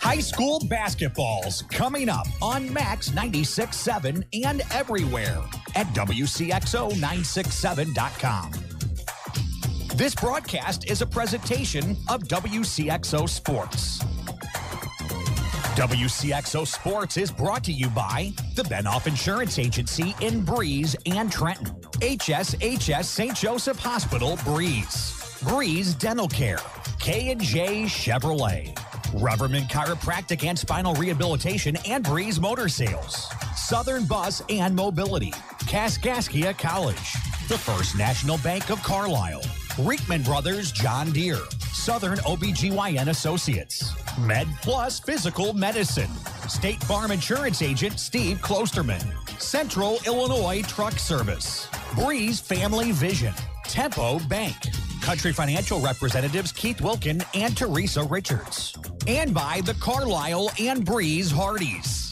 High school basketball's coming up on Max 96.7 and everywhere at Wcxo967.com. This broadcast is a presentation of Wcxo Sports. Wcxo Sports is brought to you by the Benoff Insurance Agency in Breeze and Trenton, HSHS St. Joseph Hospital, Breeze, Breeze Dental Care, K&J Chevrolet, Reverman Chiropractic and Spinal Rehabilitation and Breeze Motor Sales, Southern Bus and Mobility, Kaskaskia College, the First National Bank of Carlisle, Reekman Brothers John Deere, Southern OBGYN Associates, Med Plus Physical Medicine, State Farm Insurance Agent Steve Klosterman, Central Illinois Truck Service, Breeze Family Vision, Tempo Bank, Country Financial Representatives Keith Wilkin and Teresa Richards, and by the Carlisle and Breeze Hardys.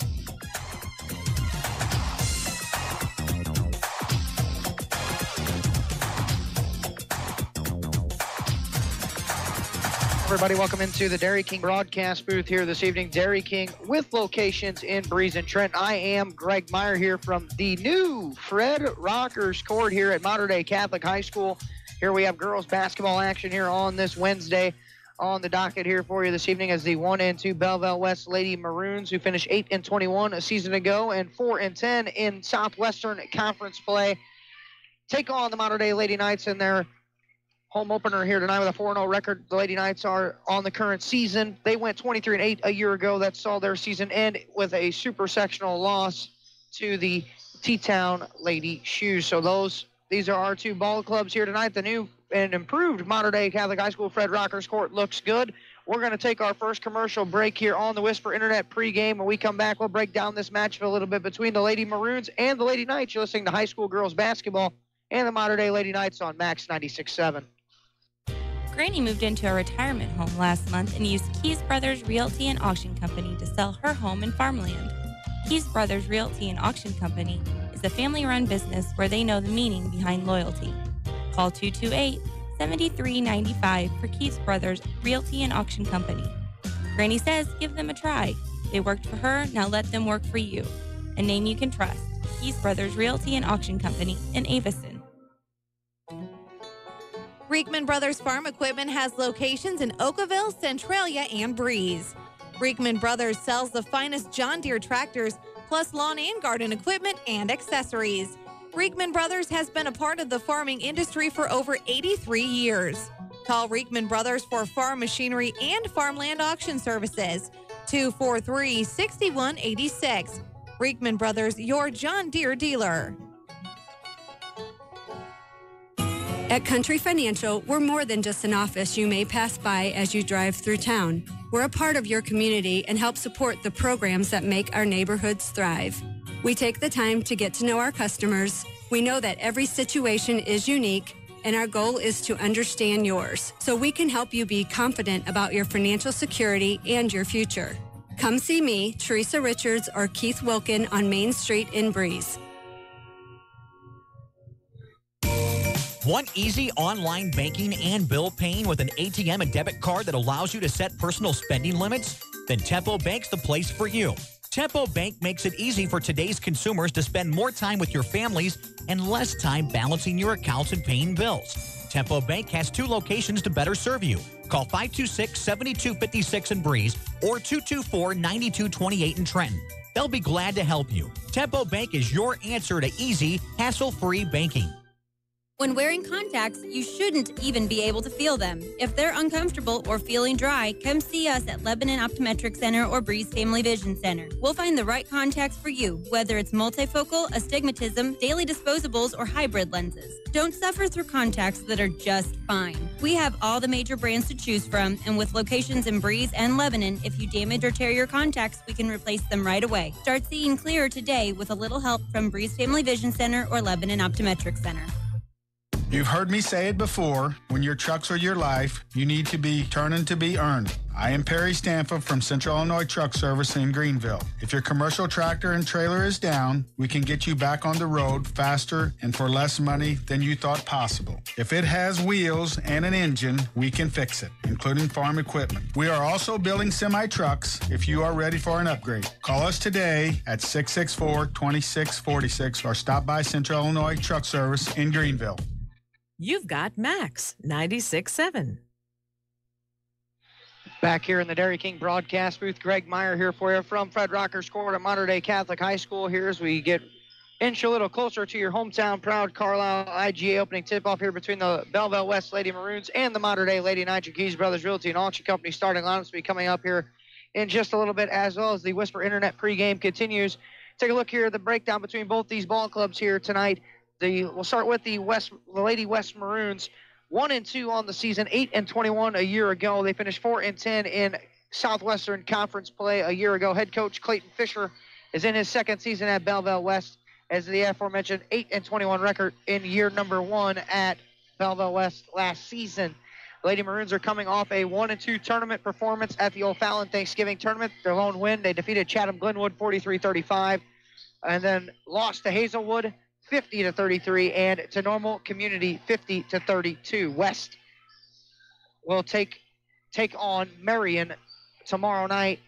Everybody, welcome into the Dairy King broadcast booth here this evening. Dairy King with locations in Breeze and Trent. I am Greg Meyer here from the new Fred Rockers Court here at Mater Dei Catholic High School. Here we have girls basketball action here on this Wednesday. On the docket here for you this evening as the 1-2 Belleville West Lady Maroons, who finished 8-21 a season ago and 4-10 in Southwestern Conference play, take on the Mater Dei Lady Knights in their home opener here tonight with a 4-0 record. The Lady Knights are on the current season. They went 23-8 a year ago. That saw their season end with a super sectional loss to the T-Town Lady Shoes. So these are our two ball clubs here tonight. The new and improved Mater Dei Catholic High School Fred Rockers Court looks good. We're going to take our first commercial break here on the Whisper Internet pregame. When we come back, we'll break down this match a little bit between the Lady Maroons and the Lady Knights. You're listening to high school girls basketball and the Mater Dei Lady Knights on Max 96.7. Granny moved into a retirement home last month and used Keys Brothers Realty and Auction Company to sell her home and farmland. Keys Brothers Realty and Auction Company is a family-run business where they know the meaning behind loyalty. Call 228-7395 for Keys Brothers Realty and Auction Company. Granny says give them a try. They worked for her, now let them work for you. A name you can trust. Keys Brothers Realty and Auction Company in Avison. Reekman Brothers Farm Equipment has locations in Oakville, Centralia, and Breeze. Reekman Brothers sells the finest John Deere tractors, plus lawn and garden equipment and accessories. Reekman Brothers has been a part of the farming industry for over 83 years. Call Reekman Brothers for farm machinery and farmland auction services. 243-6186. Reekman Brothers, your John Deere dealer. At Country Financial, we're more than just an office you may pass by as you drive through town. We're a part of your community and help support the programs that make our neighborhoods thrive. We take the time to get to know our customers. We know that every situation is unique, and our goal is to understand yours so we can help you be confident about your financial security and your future. Come see me, Teresa Richards, or Keith Wilkin on Main Street in Breeze. Want easy online banking and bill paying with an ATM and debit card that allows you to set personal spending limits? Then Tempo Bank's the place for you. Tempo Bank makes it easy for today's consumers to spend more time with your families and less time balancing your accounts and paying bills. Tempo Bank has 2 locations to better serve you. Call 526-7256 in Breeze or 224-9228 in Trenton. They'll be glad to help you. Tempo Bank is your answer to easy, hassle-free banking. When wearing contacts, you shouldn't even be able to feel them. If they're uncomfortable or feeling dry, come see us at Lebanon Optometric Center or Breeze Family Vision Center. We'll find the right contacts for you, whether it's multifocal, astigmatism, daily disposables, or hybrid lenses. Don't suffer through contacts that are just fine. We have all the major brands to choose from, and with locations in Breeze and Lebanon, if you damage or tear your contacts, we can replace them right away. Start seeing clearer today with a little help from Breeze Family Vision Center or Lebanon Optometric Center. You've heard me say it before, when your trucks are your life, you need to be turning to be earned. I am Perry Stanford from Central Illinois Truck Service in Greenville. If your commercial tractor and trailer is down, we can get you back on the road faster and for less money than you thought possible. If it has wheels and an engine, we can fix it, including farm equipment. We are also building semi-trucks if you are ready for an upgrade. Call us today at 664-2646 or stop by Central Illinois Truck Service in Greenville. You've got Max 96.7. Back here in the Dairy King broadcast booth, Greg Meyer here for you from Fred Rocker's Court at Mater Dei Catholic High School. Here as we get inch a little closer to your hometown proud Carlisle IGA opening tip-off here between the Belleville West Lady Maroons and the Mater Dei Lady Knights. Keys Brothers Realty and Auction Company starting lineups will be coming up here in just a little bit, as well as the Whisper Internet pregame continues. Take a look here at the breakdown between both these ball clubs here tonight. We'll start with the Lady West Maroons, 1-2 on the season, 8-21 a year ago. They finished 4-10 in Southwestern Conference play a year ago. Head coach Clayton Fisher is in his second season at Belleville West, as the aforementioned 8-21 record in year number 1 at Belleville West last season. Lady Maroons are coming off a 1-2 tournament performance at the O'Fallon Thanksgiving tournament. Their lone win, they defeated Chatham Glenwood 43-35, and then lost to Hazelwood 50-33, and to Normal Community 50-32. West will take on Marion tomorrow night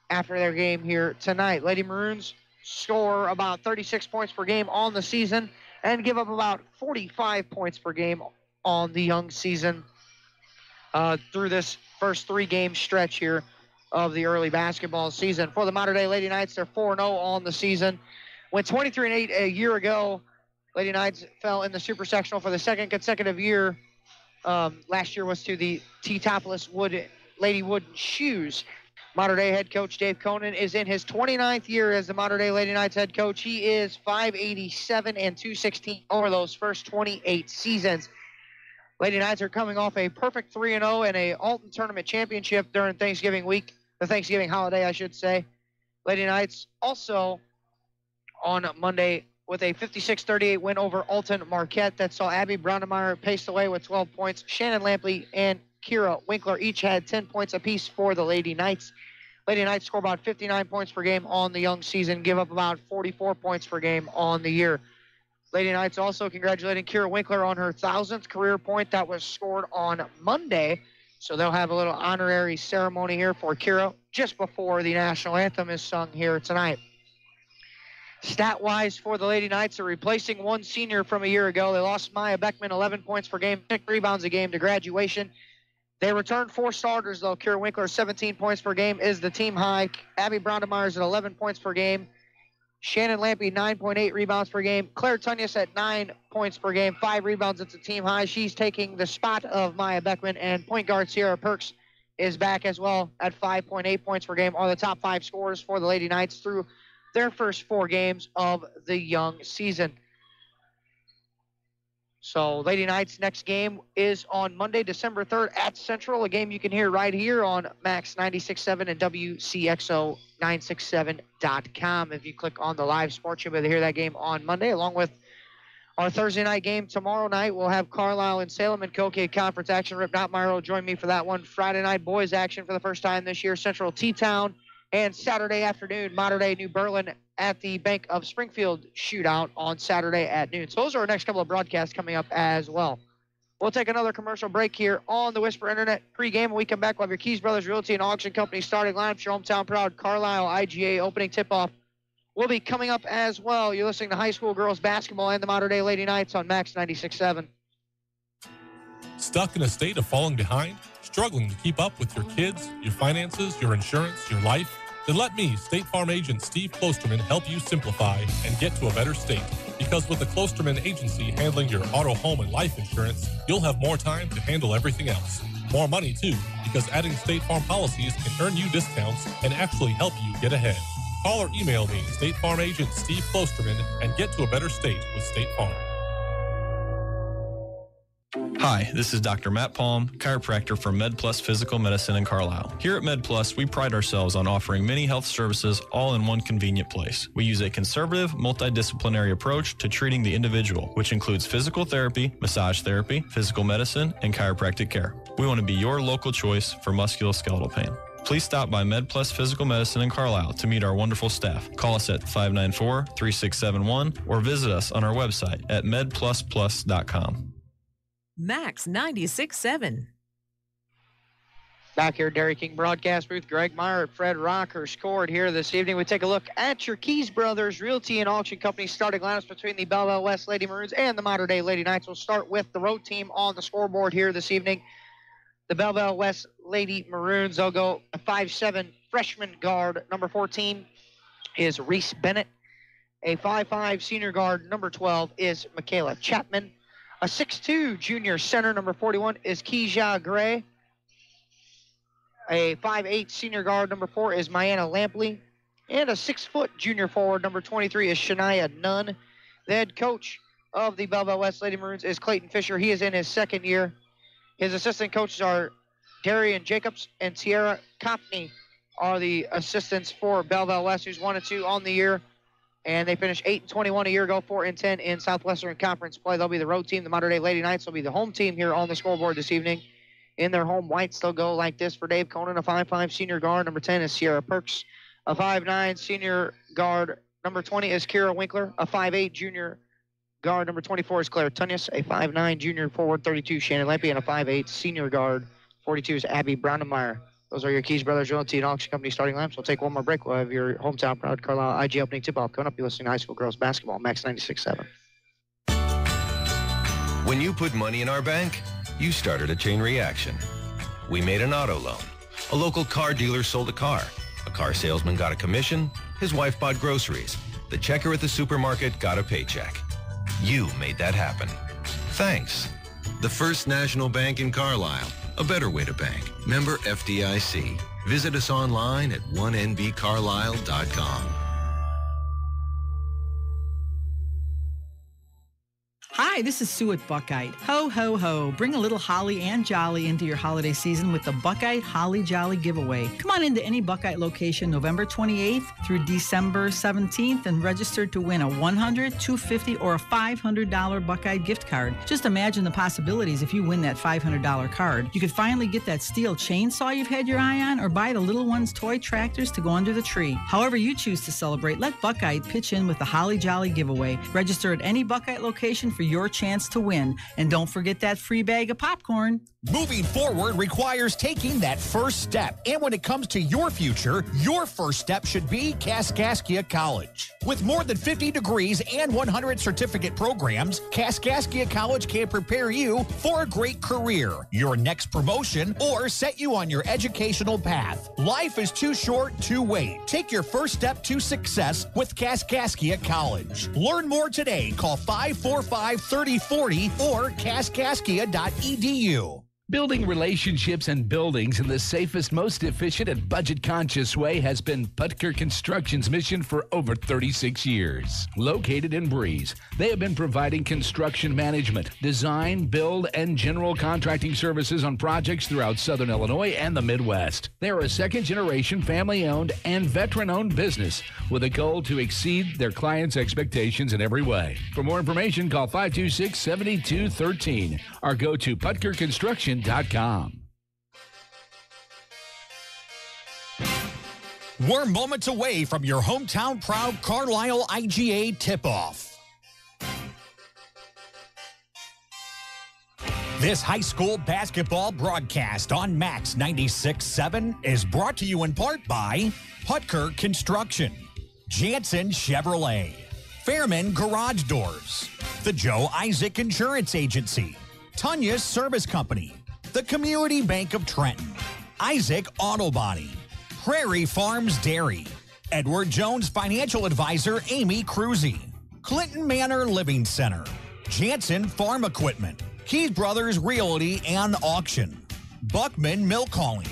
after their game here tonight. Lady Maroons score about 36 points per game on the season and give up about 45 points per game on the young season through this first 3-game stretch here of the early basketball season. For the Mater Dei Lady Knights, they're 4-0 on the season. Went 23-8 a year ago. Lady Knights fell in the Super Sectional for the second consecutive year. Last year was to the T-Topless Lady Wooden Shoes. Mater Dei head coach Dave Conan is in his 29th year as the Mater Dei Lady Knights head coach. He is 587 and 216 over those first 28 seasons. Lady Knights are coming off a perfect 3-0 and a Alton Tournament championship during Thanksgiving week, the Thanksgiving holiday, I should say. Lady Knights also on Monday with a 56-38 win over Alton Marquette that saw Abby Brownemeyer paced away with 12 points. Shannon Lampley and Kira Winkler each had 10 points apiece for the Lady Knights. Lady Knights score about 59 points per game on the young season, give up about 44 points per game on the year. Lady Knights also congratulating Kira Winkler on her 1,000th career point that was scored on Monday. So they'll have a little honorary ceremony here for Kira just before the national anthem is sung here tonight. Stat-wise for the Lady Knights, they're replacing one senior from a year ago. They lost Maya Beckman, 11 points per game, 6 rebounds a game to graduation. They returned 4 starters, though. Kira Winkler, 17 points per game is the team high. Abby Brownemeyer's at 11 points per game. Shannon Lampe, 9.8 rebounds per game. Claire Tunyas at 9 points per game, 5 rebounds. It's a team high. She's taking the spot of Maya Beckman, and point guard Sierra Perks is back as well at 5.8 points per game. Are the top 5 scorers for the Lady Knights through their first 4 games of the young season. So Lady Knights' next game is on Monday, December 3rd at Central, a game you can hear right here on Max 96.7 and Wcxo 967.com. If you click on the live sports, you'll be able to hear that game on Monday, along with our Thursday night game tomorrow night. We'll have Carlisle and Salem and Cocaine Conference action. Rip Notmeyer will join me for that one. Friday night boys action for the first time this year, Central T-Town. And Saturday afternoon, Mater Dei New Berlin at the Bank of Springfield shootout on Saturday at noon. So those are our next couple of broadcasts coming up as well. We'll take another commercial break here on the Whisper Internet pregame. When we come back, we'll have your Keys Brothers Realty and Auction Company starting lineups. Your hometown proud Carlisle IGA opening tip-off will be coming up as well. You're listening to high school girls basketball and the Mater Dei Lady Knights on Max 96.7. Stuck in a state of falling behind? Struggling to keep up with your kids, your finances, your insurance, your life? Then let me, State Farm agent Steve Klosterman, help you simplify and get to a better state. Because with the Klosterman Agency handling your auto, home, and life insurance, you'll have more time to handle everything else. More money, too, because adding State Farm policies can earn you discounts and actually help you get ahead. Call or email me, State Farm agent Steve Klosterman, and get to a better state with State Farm. Hi, this is Dr. Matt Palm, chiropractor from MedPlus Physical Medicine in Carlisle. Here at MedPlus, we pride ourselves on offering many health services all in one convenient place. We use a conservative, multidisciplinary approach to treating the individual, which includes physical therapy, massage therapy, physical medicine, and chiropractic care. We want to be your local choice for musculoskeletal pain. Please stop by MedPlus Physical Medicine in Carlisle to meet our wonderful staff. Call us at 594-3671 or visit us on our website at medplusplus.com. Max 96.7. Back here at Dairy King broadcast booth, Greg Meyer at Fred Rocker's Court here this evening. We take a look at your Keys Brothers Realty and Auction Company starting lineups between the Belleville West Lady Maroons and the Mater Dei Lady Knights. We'll start with the road team on the scoreboard here this evening. The Belleville West Lady Maroons, they'll go a 5'7" freshman guard. Number 14 is Reese Bennett. A 5'5" senior guard. Number 12 is Michaela Chapman. A 6'2" junior center, number 41, is Keisha Gray. A 5'8" senior guard, number 4, is Mayanna Lampley. And a 6-foot junior forward, number 23, is Shania Nunn. The head coach of the Belleville West Lady Maroons is Clayton Fisher. He is in his second year. His assistant coaches are Darian Jacobs and Sierra Cockney are the assistants for Belleville West, who's 1-2 on the year. And they finished 8-21 a year ago, 4-10 in Southwestern Conference play. They'll be the road team. The Mater Dei Lady Knights will be the home team here on the scoreboard this evening. In their home whites, they'll go like this for Dave Conan, a 5'5" senior guard. Number 10 is Sierra Perks. A 5'9" senior guard. Number 20 is Kira Winkler. A 5'8" junior guard. Number 24 is Claire Tunyas. A 5'9" junior forward, 32, Shannon Lampe. And a 5'8" senior guard, 42 is Abby Brownemeyer. Those are your Keys Brothers Realty and Auction Company starting lineups. We'll take one more break. We'll have your hometown proud Carlisle IG opening tip-off coming up. You're listening to high school girls basketball, Max 96.7. When you put money in our bank, you started a chain reaction. We made an auto loan. A local car dealer sold a car. A car salesman got a commission. His wife bought groceries. The checker at the supermarket got a paycheck. You made that happen. Thanks. The First National Bank in Carlisle. A better way to bank. Member FDIC. Visit us online at 1nbcarlisle.com. Hi, this is Sue at Buckeye. Ho, ho, ho. Bring a little holly and jolly into your holiday season with the Buckeye Holly Jolly Giveaway. Come on into any Buckeye location November 28th through December 17th and register to win a $100, $250, or a $500 Buckeye gift card. Just imagine the possibilities if you win that $500 card. You could finally get that steel chainsaw you've had your eye on or buy the little one's toy tractors to go under the tree. However you choose to celebrate, let Buckeye pitch in with the Holly Jolly Giveaway. Register at any Buckeye location for your chance to win. And don't forget that free bag of popcorn. Moving forward requires taking that first step. And when it comes to your future, your first step should be Kaskaskia College. With more than 50 degrees and 100 certificate programs, Kaskaskia College can prepare you for a great career, your next promotion, or set you on your educational path. Life is too short to wait. Take your first step to success with Kaskaskia College. Learn more today. Call 545-3040 or kaskaskia.edu. Building relationships and buildings in the safest, most efficient, and budget-conscious way has been Putker Construction's mission for over 36 years. Located in Breeze, they have been providing construction management, design, build, and general contracting services on projects throughout Southern Illinois and the Midwest. They are a second-generation, family-owned, and veteran-owned business with a goal to exceed their clients' expectations in every way. For more information, call 526-7213 or go to PutkerConstruction.com. We're moments away from your hometown proud Carlisle IGA tip-off. This high school basketball broadcast on Max 96.7 is brought to you in part by Putker Construction, Jansen Chevrolet, Fairman Garage Doors, the Joe Isaac Insurance Agency, Tunya's Service Company, the Community Bank of Trenton, Isaac Auto Body, Prairie Farms Dairy, Edward Jones Financial Advisor Amy Cruzy, Clinton Manor Living Center, Jansen Farm Equipment, Keys Brothers Realty and Auction, Buckman Milk Hauling,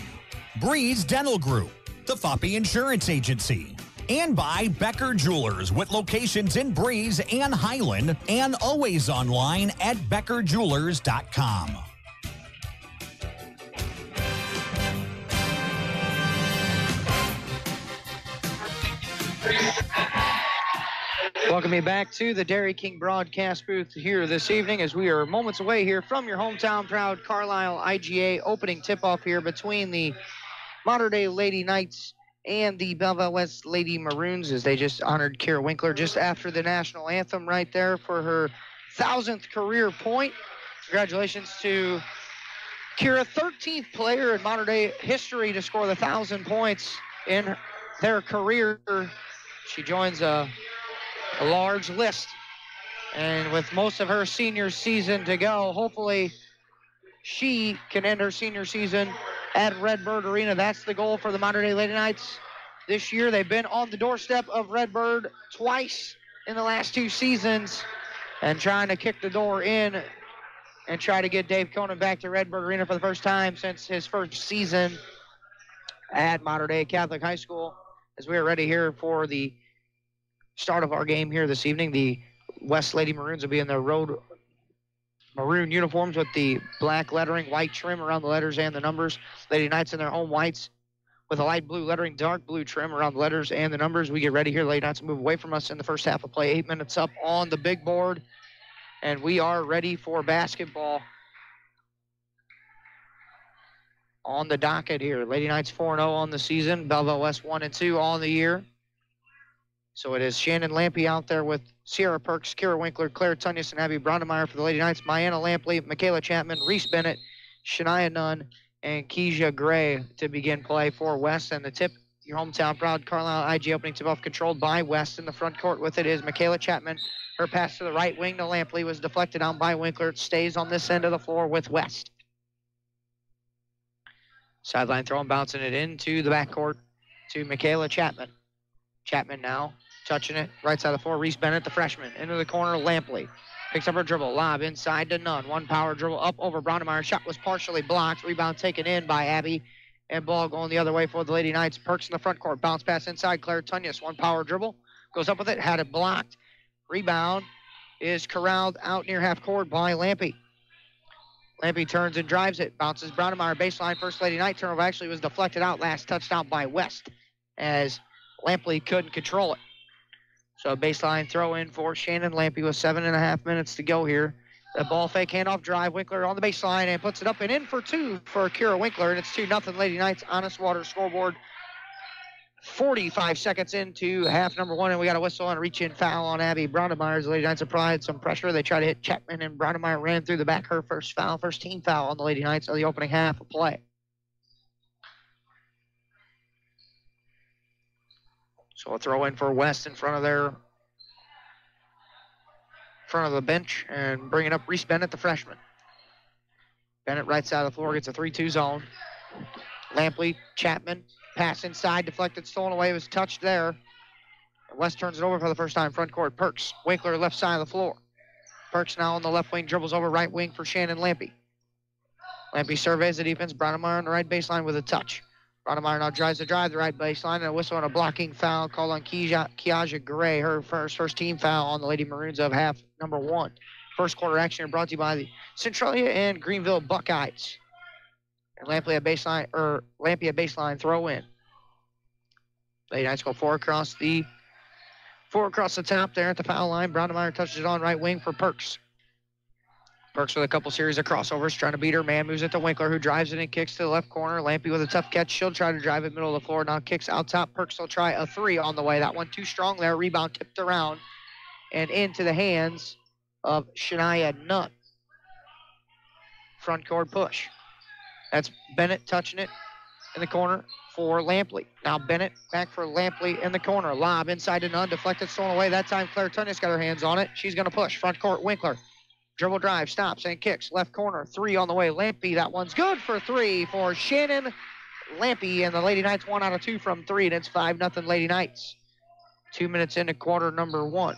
Breeze Dental Group, the Foppy Insurance Agency, And by Becker Jewelers, with locations in Breeze and Highland, and always online at beckerjewelers.com. Welcome me back to the Dairy King broadcast booth here this evening as we are moments away here from your hometown proud Carlisle IGA opening tip-off here between the Mater Dei Lady Knights and the Belleville West Lady Maroons as they just honored Kira Winkler just after the national anthem right there for her 1,000th career point. Congratulations to Kira, 13th player in Mater Dei history to score the 1,000 points in their career. She joins a large list, and with most of her senior season to go, hopefully she can end her senior season at Redbird Arena. That's the goal for the Mater Dei Lady Knights this year. They've been on the doorstep of Redbird twice in the last 2 seasons and trying to kick the door in and try to get Dave Conan back to Redbird Arena for the first time since his first season at Mater Dei Catholic High School. As we are ready here for the start of our game here this evening, the West Lady Maroons will be in their road maroon uniforms with the black lettering, white trim around the letters and the numbers. Lady Knights in their home whites with a light blue lettering, dark blue trim around the letters and the numbers. We get ready here. Lady Knights move away from us in the first half of play. 8 minutes up on the big board, and we are ready for basketball. On the docket here, Lady Knights 4-0 on the season. Belleville West 1-2 on the year. So it is Shannon Lampe out there with Sierra Perks, Kira Winkler, Claire Tunyas, and Abby Brondemeyer for the Lady Knights. Mayanna Lampley, Michaela Chapman, Reese Bennett, Shania Nunn, and Keisha Gray to begin play for West. And the tip, your hometown proud Carlisle IG opening tip-off controlled by West. In the front court with it is Michaela Chapman. Her pass to the right wing to Lampley was deflected on by Winkler. It stays on this end of the floor with West. Sideline throw and bouncing it into the backcourt to Michaela Chapman. Chapman now touching it, right side of the floor. Reese Bennett, the freshman, into the corner. Lampley picks up her dribble, lob inside to Nunn. One power dribble up over Brondemeyer. Shot was partially blocked. Rebound taken in by Abby, and ball going the other way for the Lady Knights. Perks in the front court, bounce pass inside. Claire Tunyas, one power dribble, goes up with it, had it blocked. Rebound is corralled out near half court by Lampe. Lampe turns and drives it, bounces Brondemeyer baseline. First Lady Knight turnover actually was deflected out, last touched out by West as Lampley couldn't control it. So baseline throw in for Shannon Lampe with 7.5 minutes to go here. The ball fake handoff drive. Winkler on the baseline and puts it up and in for 2 for Kira Winkler. And it's 2-0 Lady Knights. Honest Water scoreboard. 45 seconds into half number 1, and we got a whistle and a reach-in foul on Abby Brondemeyer. The Lady Knights applied some pressure. They tried to hit Chapman, and Brondemeyer ran through the back. Her first foul, first team foul on the Lady Knights of the opening half of play. So a throw in for West in front of the bench and bringing up Reese Bennett, the freshman. Bennett right side of the floor gets a 3-2 zone. Lampley, Chapman, pass inside, deflected, stolen away, was touched there. West turns it over for the first time, front court. Perks, Winkler left side of the floor. Perks now on the left wing, dribbles over right wing for Shannon Lampe. Lampe surveys the defense, Brondemeyer on the right baseline with a touch. Brondemeyer now tries to drive the right baseline, and a whistle and a blocking foul called on Keisha Gray, her first team foul on the Lady Maroons of half number 1. First quarter action brought to you by the Centralia and Greenville Buckeyes. And Lampe a baseline throw in. Lady Knights go 4 across the top there at the foul line. Brondemeyer touches it on right wing for Perks. Perks with a couple series of crossovers, trying to beat her man, moves it to Winkler, who drives it and kicks to the left corner. Lampe with a tough catch. She'll try to drive it middle of the floor. Now kicks out top. Perks will try a 3 on the way. That one too strong there. Rebound tipped around and into the hands of Shania Nunn. Front court push. That's Bennett touching it in the corner for Lampley. Now Bennett back for Lampley in the corner. Lob inside to Nunn. Deflected, stolen away. That time Claire Tunyas got her hands on it. She's going to push. Front court, Winkler. Dribble drive, stops and kicks. Left corner, 3 on the way. Lampe, that one's good for 3 for Shannon Lampe. And the Lady Knights 1 out of 2 from 3. And it's 5-0 Lady Knights. 2 minutes into quarter number 1.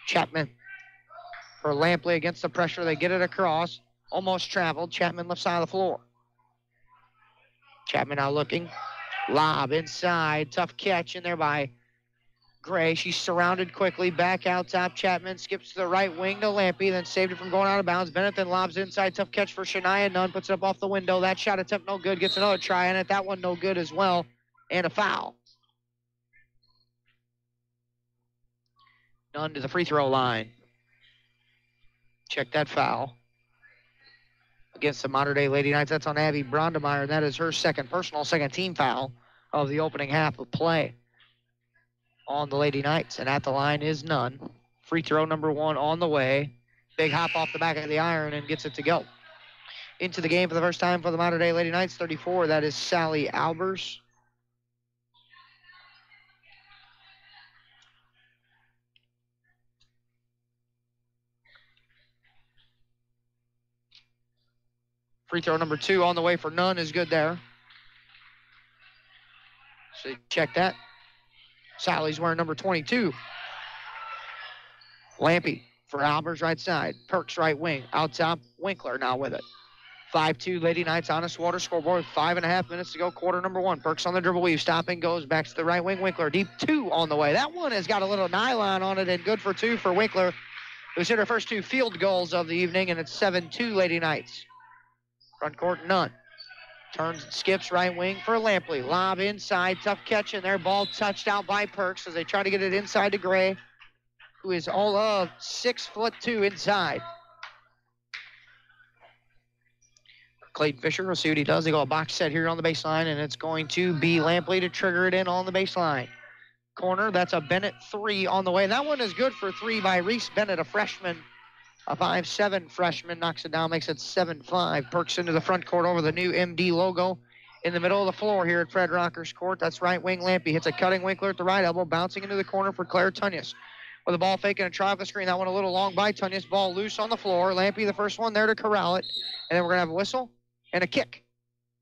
Chapman for Lampley against the pressure. They get it across. Almost traveled. Chapman left side of the floor. Chapman now looking. Lob inside. Tough catch in there by Gray. She's surrounded quickly. Back out top. Chapman skips to the right wing to Lampy, then saved it from going out of bounds. Bennett then lobs inside. Tough catch for Shania Nunn. Puts it up off the window. That shot attempt no good. Gets another try in it. That one no good as well. And a foul. Nunn to the free throw line. Check that foul. Against the Mater Dei Lady Knights. That's on Abby Brondemeyer. That is her second team foul of the opening half of play on the Lady Knights. And at the line is Nunn. Free throw number 1 on the way. Big hop off the back of the iron and gets it to go. Into the game for the first time for the Mater Dei Lady Knights, 34. That is Sally Albers. Free throw number 2 on the way for Nunn is good there. So check that. Sally's wearing number 22. Lampy for Albers right side. Perks right wing. Out top, Winkler now with it. 5-2 Lady Knights on a Swatter scoreboard. 5.5 minutes to go, quarter number 1. Perks on the dribble weave. Stopping, goes back to the right wing. Winkler deep 2 on the way. That one has got a little nylon on it and good for 2 for Winkler, who's hit her first 2 field goals of the evening, and it's 7-2 Lady Knights. Front court, Nunn. Turns and skips right wing for Lampley. Lob inside. Tough catch in there. Ball touched out by Perks as they try to get it inside to Gray, who is all of 6'2" inside. Clayton Fisher, we'll see what he does. They go a box set here on the baseline, and it's going to be Lampley to trigger it in on the baseline. Corner, that's a Bennett 3 on the way. That one is good for 3 by Reese Bennett, a freshman. A 5'7" freshman knocks it down, makes it 7-5. Perks into the front court over the new MD logo in the middle of the floor here at Fred Rocker's court. That's right wing Lampy. Hits a cutting Winkler at the right elbow, bouncing into the corner for Claire Tunyas. With the ball fake and a try off the screen. That one a little long by Tunyas. Ball loose on the floor. Lampy the first one there to corral it. And then we're going to have a whistle and a kick.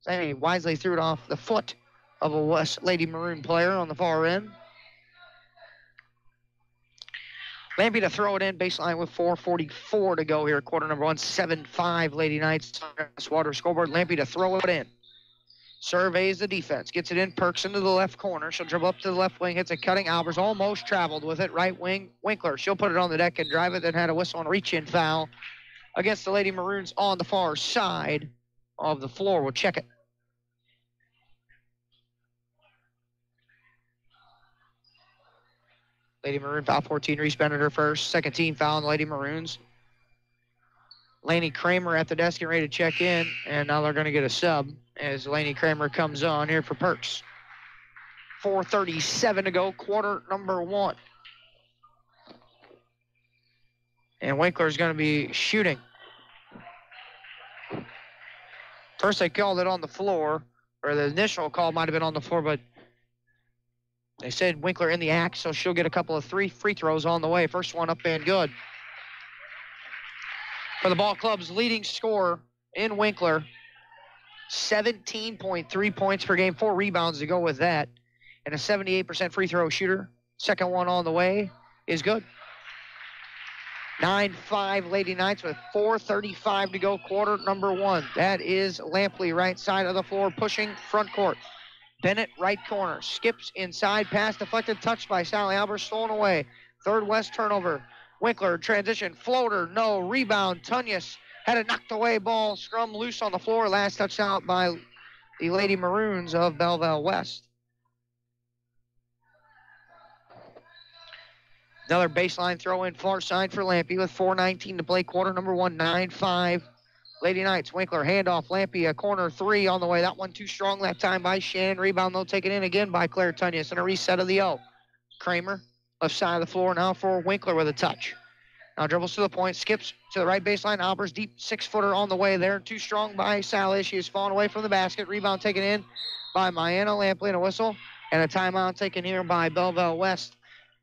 Sammy wisely threw it off the foot of a West Lady Maroon player on the far end. Lampy to throw it in, baseline with 4:44 to go here. Quarter number 1, 7-5 Lady Knights on Swatter scoreboard. Lampy to throw it in. Surveys the defense, gets it in, Perks into the left corner. She'll dribble up to the left wing, hits a cutting. Albers almost traveled with it. Right wing, Winkler. She'll put it on the deck and drive it, then had a whistle and reach-in foul against the Lady Maroons on the far side of the floor. We'll check it. Lady Maroon foul 14, Reese Bennett her first. Second team foul on the Lady Maroons. Laney Kramer at the desk and ready to check in, and now they're going to get a sub as Laney Kramer comes on here for Perks. 4:37 to go, quarter number 1. And Winkler's going to be shooting. First they called it on the floor, or the initial call might have been on the floor, but they said Winkler in the act, so she'll get a couple of 3 free throws on the way. First one up and good. For the ball club's leading scorer in Winkler, 17.3 points per game, 4 rebounds to go with that, and a 78% free throw shooter. Second one on the way is good. 9-5 Lady Knights with 4:35 to go, quarter number 1. That is Lampley right side of the floor pushing front court. Bennett right corner, skips inside, pass deflected, touched by Sally Albers, stolen away. Third West turnover. Winkler transition, floater, no, rebound. Tunyas had a knocked away ball, scrum loose on the floor. Last touched out by the Lady Maroons of Belleville West. Another baseline throw in far side for Lampy with 4:19 to play, quarter number 1, 9-5. Lady Knights, Winkler, handoff, Lampy, a corner 3 on the way. That one too strong that time by Shannon. Rebound, though, taken in again by Claire Tunyas, and a reset of the O. Kramer, left side of the floor now for Winkler with a touch. Now dribbles to the point, skips to the right baseline. Albers, deep 6-footer on the way there. Too strong by Sally. She has fallen away from the basket. Rebound taken in by Mayanna Lampley, and a whistle. And a timeout taken here by Belleville West.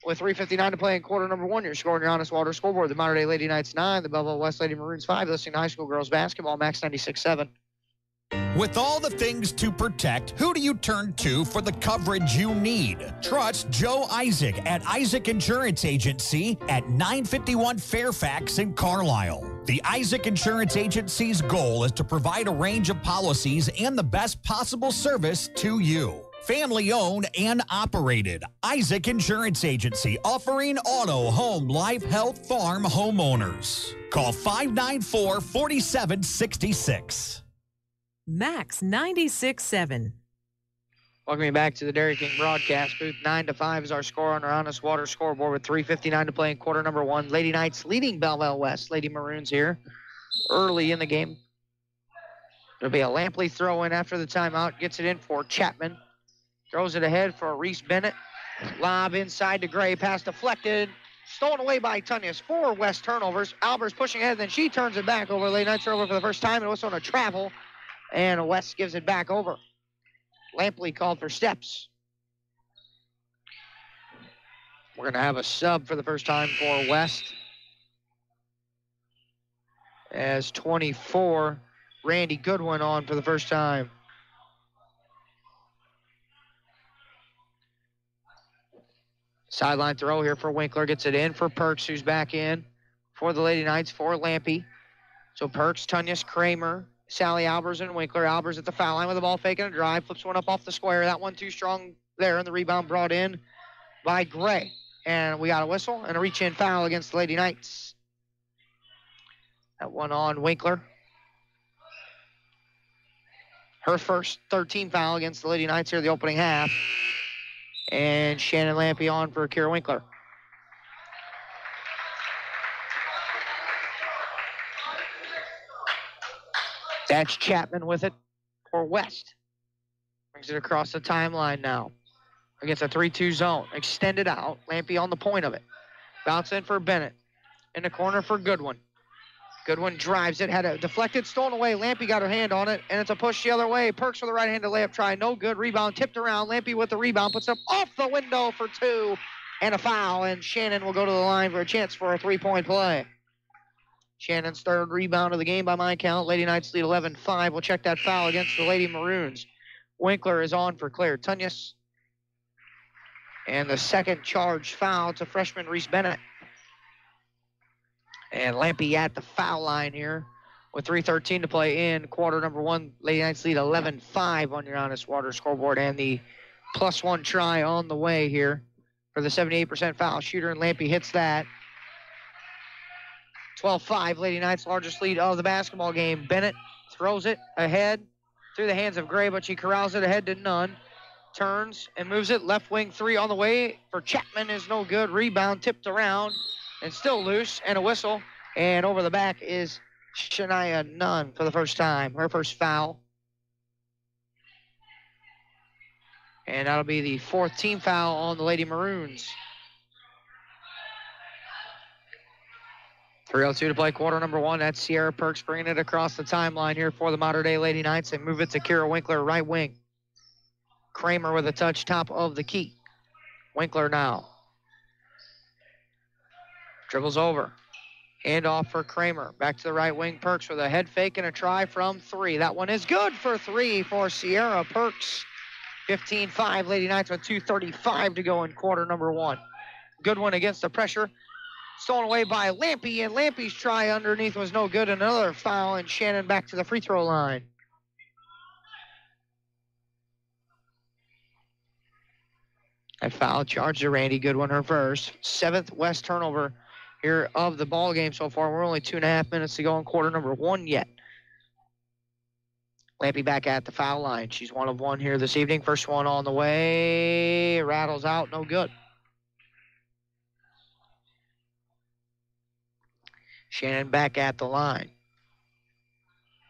With 3:59 to play in quarter number 1, you're scoring your Honest Water scoreboard. The Mater Dei Lady Knights 9, the Belleville West Lady Maroons 5. Listening to high school girls basketball, Max 96.7. With all the things to protect, who do you turn to for the coverage you need? Trust Joe Isaac at Isaac Insurance Agency at 951 Fairfax in Carlisle. The Isaac Insurance Agency's goal is to provide a range of policies and the best possible service to you. Family owned and operated. Isaac Insurance Agency, offering auto, home, life, health, farm homeowners. Call 594-4766. Max 96.7. Welcome back to the Dairy King broadcast booth. 9-5 is our score on our Honest Water scoreboard with 3:59 to play in quarter number 1. Lady Knights leading Belleville West. Lady Maroons here early in the game. There'll be a Lampley throw in after the timeout. Gets it in for Chapman. Throws it ahead for Reese Bennett. Lob inside to Gray. Pass deflected. Stolen away by Tunyas. 4 West turnovers. Albers pushing ahead. Then she turns it back over. Lady Knights are over for the first time. It was on a travel. And West gives it back over. Lampley called for steps. We're going to have a sub for the first time for West. As 24, Randy Goodwin on for the first time. Sideline throw here for Winkler. Gets it in for Perks, who's back in for the Lady Knights for Lampy. So Perks, Tunyas, Kramer, Sally Albers, and Winkler. Albers at the foul line with the ball faking a drive. Flips one up off the square. That one too strong there, and the rebound brought in by Gray. And we got a whistle and a reach-in foul against the Lady Knights. That one on Winkler. Her first 13 foul against the Lady Knights here the opening half. And Shannon Lampy on for Kira Winkler. That's Chapman with it for West. Brings it across the timeline now. Against a 3-2 zone. Extended out. Lampy on the point of it. Bounce in for Bennett. In the corner for Goodwin. Goodwin drives it. Had a deflected, stolen away. Lampy got her hand on it, and it's a push the other way. Perks with a right-handed layup try. No good. Rebound tipped around. Lampy with the rebound. Puts up off the window for 2. And a foul. And Shannon will go to the line for a chance for a 3-point play. Shannon's third rebound of the game by my count. Lady Knights lead 11-5. We'll check that foul against the Lady Maroons. Winkler is on for Claire Tunyas. And the second charge foul to freshman Reese Bennett. And Lampy at the foul line here with 3:13 to play in quarter number 1. Lady Knights lead 11-5 on your Honest Water scoreboard. And the +1 try on the way here for the 78% foul shooter. And Lampy hits that. 12-5, Lady Knights' largest lead of the basketball game. Bennett throws it ahead through the hands of Gray, but she corrals it ahead to none. Turns and moves it. Left wing 3 on the way for Chapman is no good. Rebound tipped around and still loose, and a whistle. And over the back is Shania Nunn for the first time. Her first foul. And that'll be the 4th team foul on the Lady Maroons. 3:02 to play quarter number 1. That's Sierra Perks bringing it across the timeline here for the Mater Dei Lady Knights. They move it to Kira Winkler, right wing. Kramer with a touch top of the key. Winkler now. Dribbles over. Hand off for Kramer. Back to the right wing. Perks with a head fake and a try from 3. That one is good for 3 for Sierra Perks. 15-5. Lady Knights with 2:35 to go in quarter number 1. Good one against the pressure. Stolen away by Lampy, and Lampy's try underneath was no good. Another foul, and Shannon back to the free throw line. That foul charged to Randy Goodwin, her first. 7th West turnover here of the ball game so far. We're only 2.5 minutes to go in quarter number 1 yet. Lampy back at the foul line. She's 1 of 1 here this evening. First one on the way. Rattles out, no good. Shannon back at the line.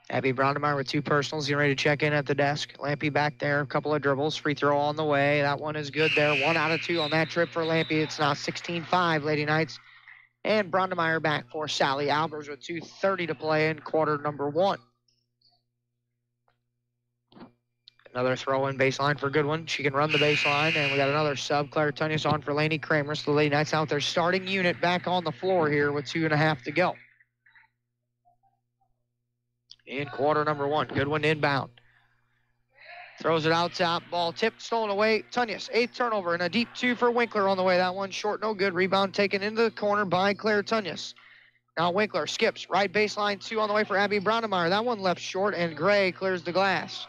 Abby Brondemeyer with 2 personals, getting ready to check in at the desk. Lampy back there, a couple of dribbles. Free throw on the way. That one is good there. 1 out of 2 on that trip for Lampy. It's now 16-5, Lady Knights. And Brondemeyer back for Sally Albers with 2:30 to play in quarter number 1. Another throw-in baseline for Goodwin. She can run the baseline, and we got another sub. Claire Tunyas on for Laney Kramer. So the Lady Knights out their starting unit back on the floor here with 2.5 to go. In quarter number 1, Goodwin inbound. Throws it out top, ball tipped, stolen away. Tunyas, 8th turnover, and a deep 2 for Winkler on the way. That one short, no good. Rebound taken into the corner by Claire Tunyas. Now Winkler skips, right baseline 2 on the way for Abby Brondemeyer. That one left short, and Gray clears the glass.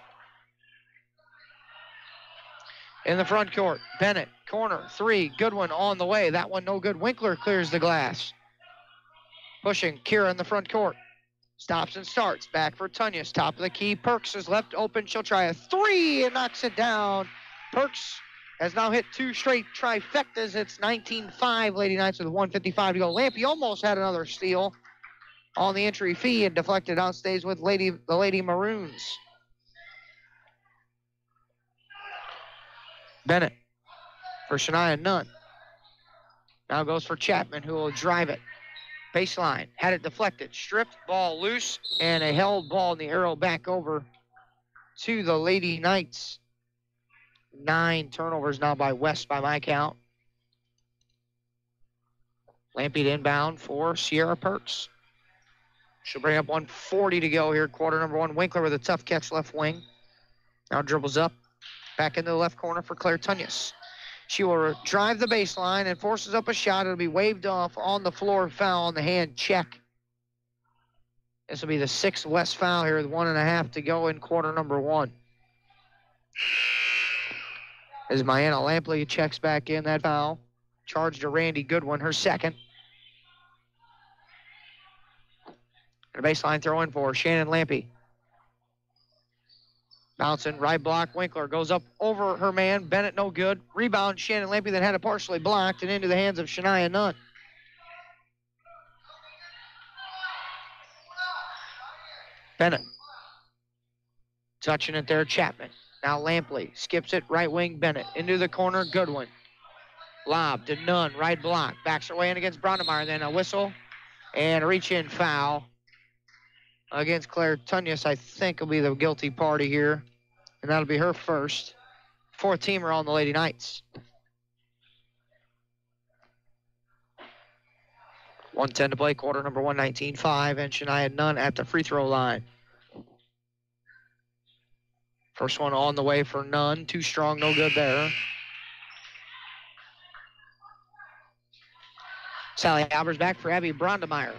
In the front court, Bennett, corner, 3, good one on the way. That one no good. Winkler clears the glass. Pushing Kira in the front court. Stops and starts. Back for Tunyas. Top of the key. Perks is left open. She'll try a 3 and knocks it down. Perks has now hit 2 straight trifectas. It's 19-5, Lady Knights with 1:55 to go. Lampy almost had another steal on the entry fee and deflected out. Stays with the Lady Maroons. Bennett for Shania Nunn. Now goes for Chapman, who will drive it. Baseline, had it deflected, stripped, ball loose, and a held ball in the arrow back over to the Lady Knights. 9 turnovers now by West by my count. Lampy to inbound for Sierra Perks. She'll bring up 1:40 to go here, quarter number 1. Winkler with a tough catch left wing. Now dribbles up. Back into the left corner for Claire Tunyas. She will drive the baseline and forces up a shot. It'll be waved off on the floor. Foul on the hand check. This will be the 6th West foul here with 1.5 to go in quarter number 1. As Mayanna Lampley checks back in that foul. Charge to Randy Goodwin, her second. And a baseline throw in for Shannon Lampy. Bouncing, right block, Winkler goes up over her man. Bennett no good. Rebound, Shannon Lampy that had it partially blocked and into the hands of Shania Nunn. Bennett. Touching it there, Chapman. Now Lampley skips it, right wing, Bennett. Into the corner, Goodwin. Lob to Nunn, right block. Backs her way in against Brondemeier. Then a whistle and a reach-in foul against Claire Tunyas, I think, will be the guilty party here. And that'll be her first. 4th-teamer on the Lady Knights. 1:10 to play, quarter number 1, 19-5, and Shania Nunn at the free throw line. First one on the way for Nunn. Too strong, no good there. Sally Albers back for Abby Brondemeier.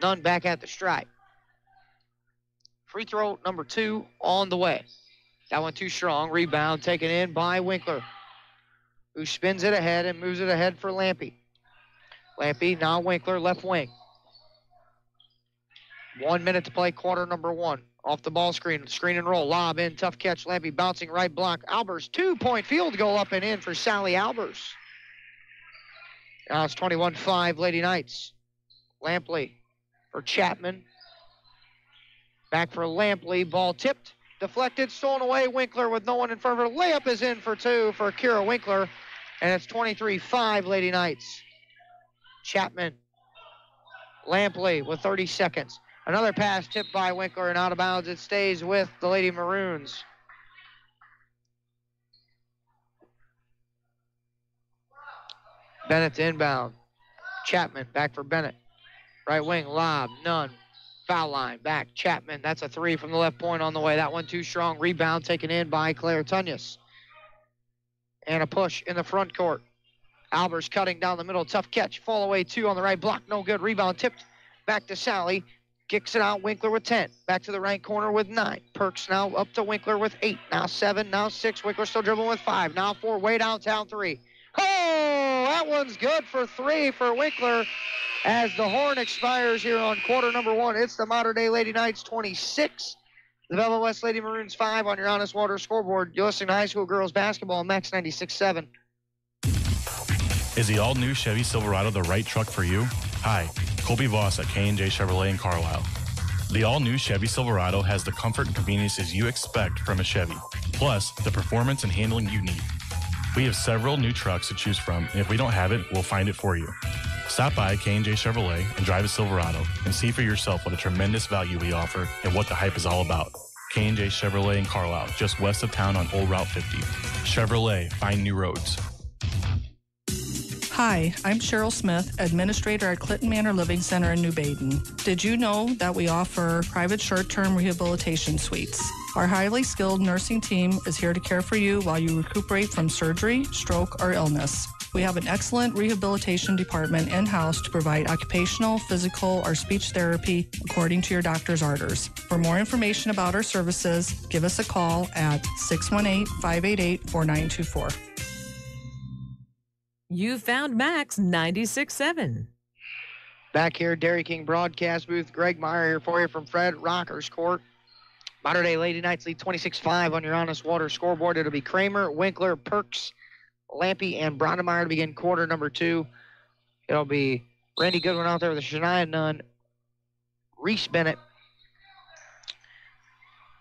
Nunn back at the stripe. Free throw number 2 on the way. That one too strong. Rebound taken in by Winkler, who spins it ahead and moves it ahead for Lampy. Lampy, now Winkler, left wing. 1 minute to play, quarter number 1. Off the ball screen and roll. Lob in, tough catch. Lampy bouncing right block. Albers, 2-point field goal up and in for Sally Albers. Now it's 21-5, Lady Knights. Lampley for Chapman. Back for Lampley. Ball tipped, deflected, stolen away. Winkler with no one in front of her. Layup is in for 2 for Kira Winkler. And it's 23-5, Lady Knights. Chapman. Lampley with 30 seconds. Another pass tipped by Winkler and out of bounds. It stays with the Lady Maroons. Bennett to inbound. Chapman back for Bennett. Right wing, lob, Nunn. Foul line, back, Chapman. That's a 3 from the left point on the way. That one too strong. Rebound taken in by Claire Tunyas. And a push in the front court. Albers cutting down the middle. Tough catch. Fall away 2 on the right block. No good. Rebound tipped back to Sally. Kicks it out. Winkler with 10. Back to the right corner with 9. Perks now up to Winkler with 8. Now 7. Now 6. Winkler still dribbling with 5. Now 4. Way downtown 3. Oh, that one's good for 3 for Winkler. As the horn expires here on quarter number 1, it's the Modern Day Lady Knights 26. The Belleville West Lady Maroons 5 on your Honest Water scoreboard. You're listening to high school girls basketball on Max 96.7. Is the all-new Chevy Silverado the right truck for you? Hi, Colby Voss at K&J Chevrolet in Carlisle. The all-new Chevy Silverado has the comfort and conveniences you expect from a Chevy, plus the performance and handling you need. We have several new trucks to choose from, and if we don't have it, we'll find it for you. Stop by K&J Chevrolet and drive a Silverado and see for yourself what a tremendous value we offer and what the hype is all about. K&J Chevrolet in Carlisle, just west of town on Old Route 50. Chevrolet, find new roads. Hi, I'm Cheryl Smith, Administrator at Clinton Manor Living Center in New Baden. Did you know that we offer private short-term rehabilitation suites? Our highly skilled nursing team is here to care for you while you recuperate from surgery, stroke, or illness. We have an excellent rehabilitation department in-house to provide occupational, physical, or speech therapy according to your doctor's orders. For more information about our services, give us a call at 618-588-4924. You found Max 96.7. Back here, Dairy King broadcast booth. Greg Meyer here for you from Fred Rockers Court. Mater Dei Lady Knights lead 26-5 on your Honest Water scoreboard. It'll be Kramer, Winkler, Perks, Lampy, and Brondemeyer to begin quarter number 2. It'll be Randy Goodwin out there with a Shania Nunn, Reese Bennett,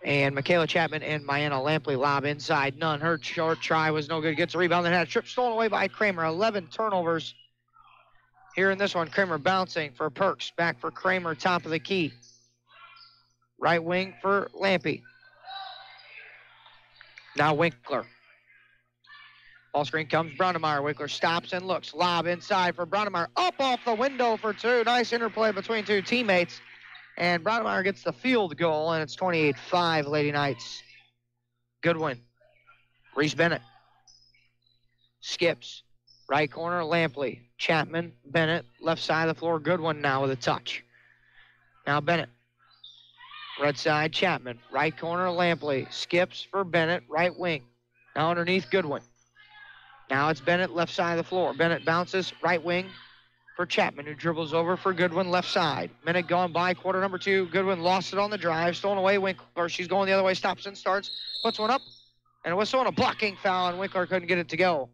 and Michaela Chapman and Mayanna Lampley lob inside. Nunn, her short try was no good. Gets a rebound, then had a trip stolen away by Kramer. 11 turnovers here in this one. Kramer bouncing for Perks. Back for Kramer, top of the key. Right wing for Lampy. Now Winkler. Ball screen comes, Brondemeyer. Winkler stops and looks. Lob inside for Brondemeyer. Up off the window for 2. Nice interplay between 2 teammates. And Brondemeyer gets the field goal, and it's 28-5 Lady Knights. Goodwin. Reese Bennett. Skips. Right corner, Lampley. Chapman, Bennett. Left side of the floor, Goodwin now with a touch. Now Bennett. Right side, Chapman. Right corner, Lampley. Skips for Bennett, right wing. Now underneath, Goodwin. Now it's Bennett, left side of the floor. Bennett bounces, right wing for Chapman, who dribbles over for Goodwin, left side. Minute gone by, quarter number 2. Goodwin lost it on the drive, stolen away. Winkler, she's going the other way, stops and starts, puts one up, and a whistle and a blocking foul, and Winkler couldn't get it to go.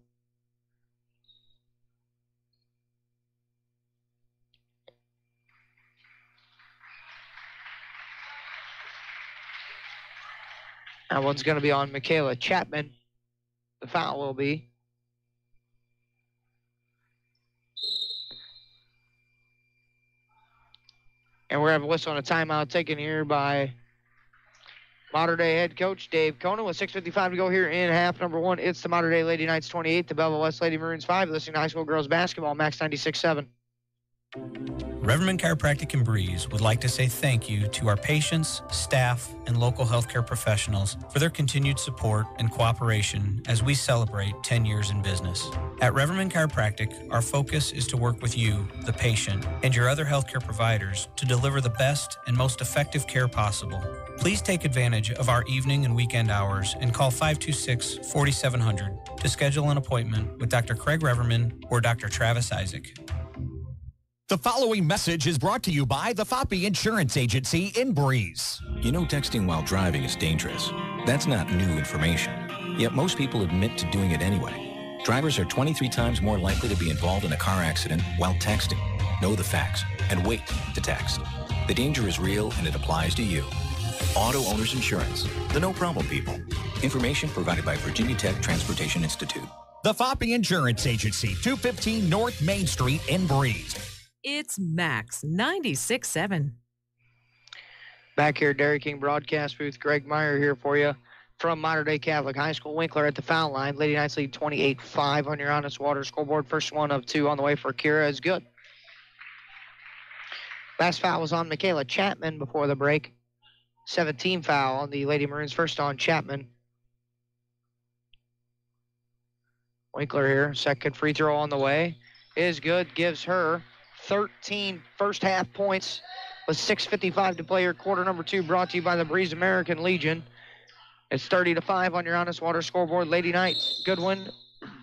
That one's going to be on Michaela Chapman. The foul will be. And we're going to have a whistle and a timeout taken here by Mater Dei head coach Dave Conan with 6:55 to go here in half number 1. It's the Mater Dei Lady Knights 28, the Belleville West Lady Maroons 5. Listening to high school girls basketball, Max 96.7. Reverman Chiropractic in Breeze would like to say thank you to our patients, staff, and local healthcare professionals for their continued support and cooperation as we celebrate 10 years in business. At Reverman Chiropractic, our focus is to work with you, the patient, and your other healthcare providers to deliver the best and most effective care possible. Please take advantage of our evening and weekend hours and call 526-4700 to schedule an appointment with Dr. Craig Reverman or Dr. Travis Isaac. The following message is brought to you by the FOPI Insurance Agency in Breeze. You know texting while driving is dangerous. That's not new information. Yet most people admit to doing it anyway. Drivers are 23 times more likely to be involved in a car accident while texting. Know the facts and wait to text. The danger is real and it applies to you. Auto Owners Insurance. The no problem people. Information provided by Virginia Tech Transportation Institute. The FOPI Insurance Agency, 215 North Main Street in Breeze. It's Max 96.7. Back here, Dairy King broadcast booth. Greg Meyer here for you from Mater Dei Catholic High School. Winkler at the foul line. Lady Knights lead 28-5 on your Honest Water scoreboard. First one of 2 on the way for Kira is good. Last foul was on Michaela Chapman before the break. 17 foul on the Lady Maroons. First on Chapman. Winkler here. Second free throw on the way is good. Gives her 13 first half points with 6:55 to play here. Quarter number 2 brought to you by the Breeze American Legion. It's 30-5 on your Honest Water scoreboard. Lady Knights, Goodwin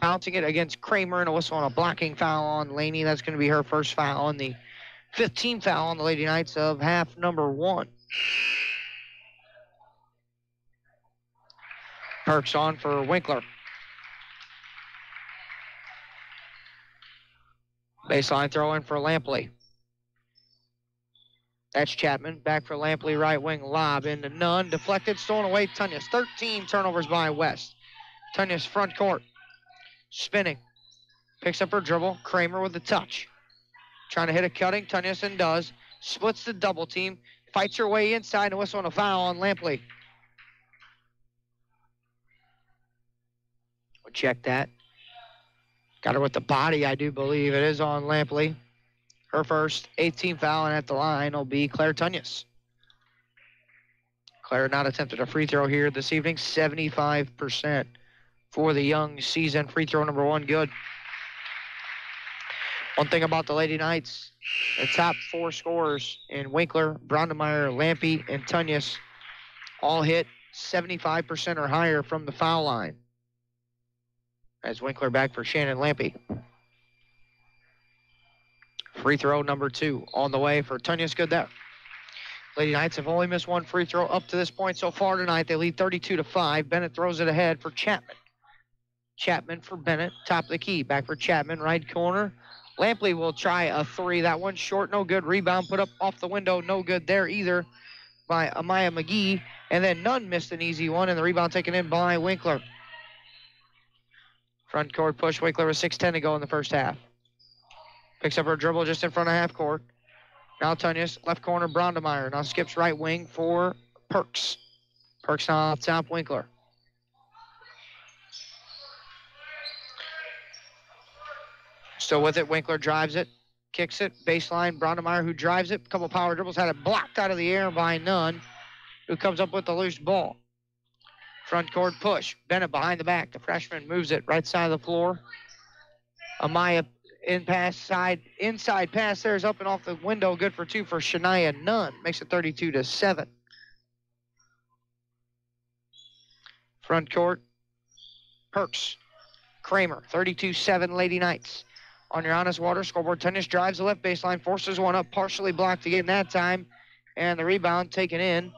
bouncing it against Kramer, and a whistle on a blocking foul on Laney. That's going to be her first foul and the 15th foul on the Lady Knights of half number 1. Perks on for Winkler. Baseline throw in for Lampley. That's Chapman. Back for Lampley, right wing lob into Nunn. Deflected, stolen away. Tunyas. 13 turnovers by West. Tunyas front court. Spinning. Picks up her dribble. Kramer with the touch. Trying to hit a cutting. Tunyas and does. Splits the double team. Fights her way inside and a whistle on a foul on Lampley. We'll check that. Got her with the body, I do believe. It is on Lampley. Her first 18th foul, and at the line will be Claire Tunyas. Claire not attempted a free throw here this evening. 75% for the young season. Free throw number 1, good. One thing about the Lady Knights, the top 4 scorers in Winkler, Brondemeyer, Lampy, and Tunyas all hit 75% or higher from the foul line. As Winkler back for Shannon Lampy. Free throw number 2 on the way for Tunyas. Good there. Lady Knights have only missed 1 free throw up to this point so far tonight. They lead 32-5. Bennett throws it ahead for Chapman. Chapman for Bennett, top of the key. Back for Chapman, right corner. Lampley will try a 3. That one short, no good. Rebound put up off the window, no good there either by Amaya McGee. And then Nunn missed an easy one, and the rebound taken in by Winkler. Front court push. Winkler with 6:10 to go in the first half. Picks up her dribble just in front of half court. Now Tunyas, left corner, Brondemeyer. Now skips right wing for Perks. Perks now off top, Winkler. Still with it, Winkler drives it, kicks it, baseline, Brondemeyer who drives it, couple power dribbles, had it blocked out of the air by Nunn, who comes up with the loose ball. Front court push, Bennett behind the back, the freshman moves it right side of the floor. Amaya inside pass there is up and off the window, good for 2 for Shania Nunn, makes it 32-7. Front court, Perks, Kramer, 32-7 Lady Knights. On your honest water, scoreboard, Tunyas drives the left baseline, forces one up, partially blocked again that time, and the rebound taken in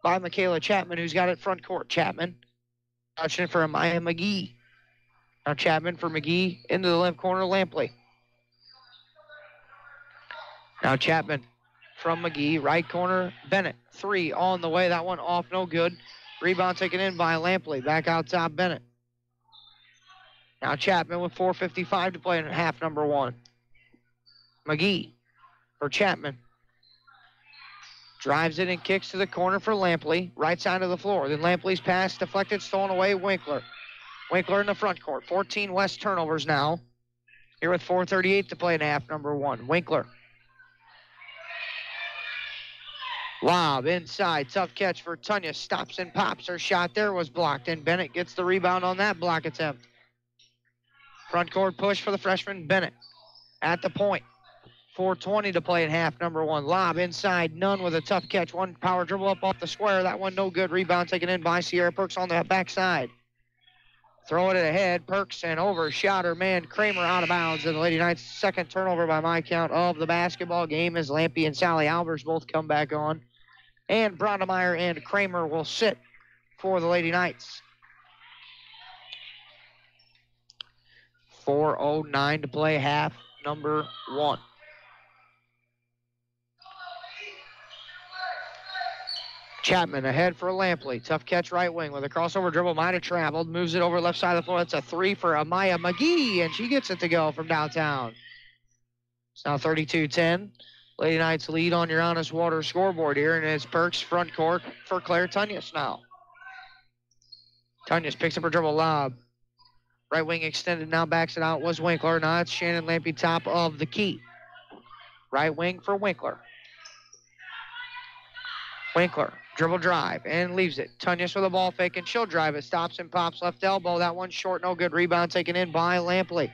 by Michaela Chapman, who's got it front court. Chapman, touching for Amaya McGee. Now Chapman for McGee, into the left corner, Lampley. Now Chapman from McGee, right corner, Bennett. 3 on the way, that one off, no good. Rebound taken in by Lampley, back out top, Bennett. Now Chapman with 4:55 to play in half number 1. McGee for Chapman. Drives it and kicks to the corner for Lampley, right side of the floor. Then Lampley's pass deflected, stolen away, Winkler. Winkler in the front court. 14 West turnovers now. Here with 4:38 to play in half number 1. Winkler. Lob inside, tough catch for Tunyas. Stops and pops. Her shot there was blocked, and Bennett gets the rebound on that block attempt. Front court push for the freshman, Bennett. At the point. 4:20 to play in half number 1. Lob inside, Nunn with a tough catch. One power dribble up off the square. That one no good. Rebound taken in by Sierra Perks on the backside. Throwing it ahead, Perks and overshot her man Kramer out of bounds. And the Lady Knights' second turnover by my count of the basketball game as Lampy and Sally Albers both come back on. And Brondemeyer and Kramer will sit for the Lady Knights. 4:09 to play half number 1. Chapman ahead for Lampley. Tough catch right wing with a crossover dribble. Might have traveled. Moves it over left side of the floor. That's a 3 for Amaya McGee, and she gets it to go from downtown. It's now 32-10. Lady Knights lead on your honest water scoreboard here, and it's Perks front court for Claire Tunyas now. Tunyas picks up her dribble lob. Right wing extended, now backs it out, was Winkler. Now it's Shannon Lampy, top of the key. Right wing for Winkler. Winkler, dribble drive, and leaves it. Tunyas with a ball fake, and she'll drive it. Stops and pops left elbow. That one short, no good. Rebound taken in by Lampley.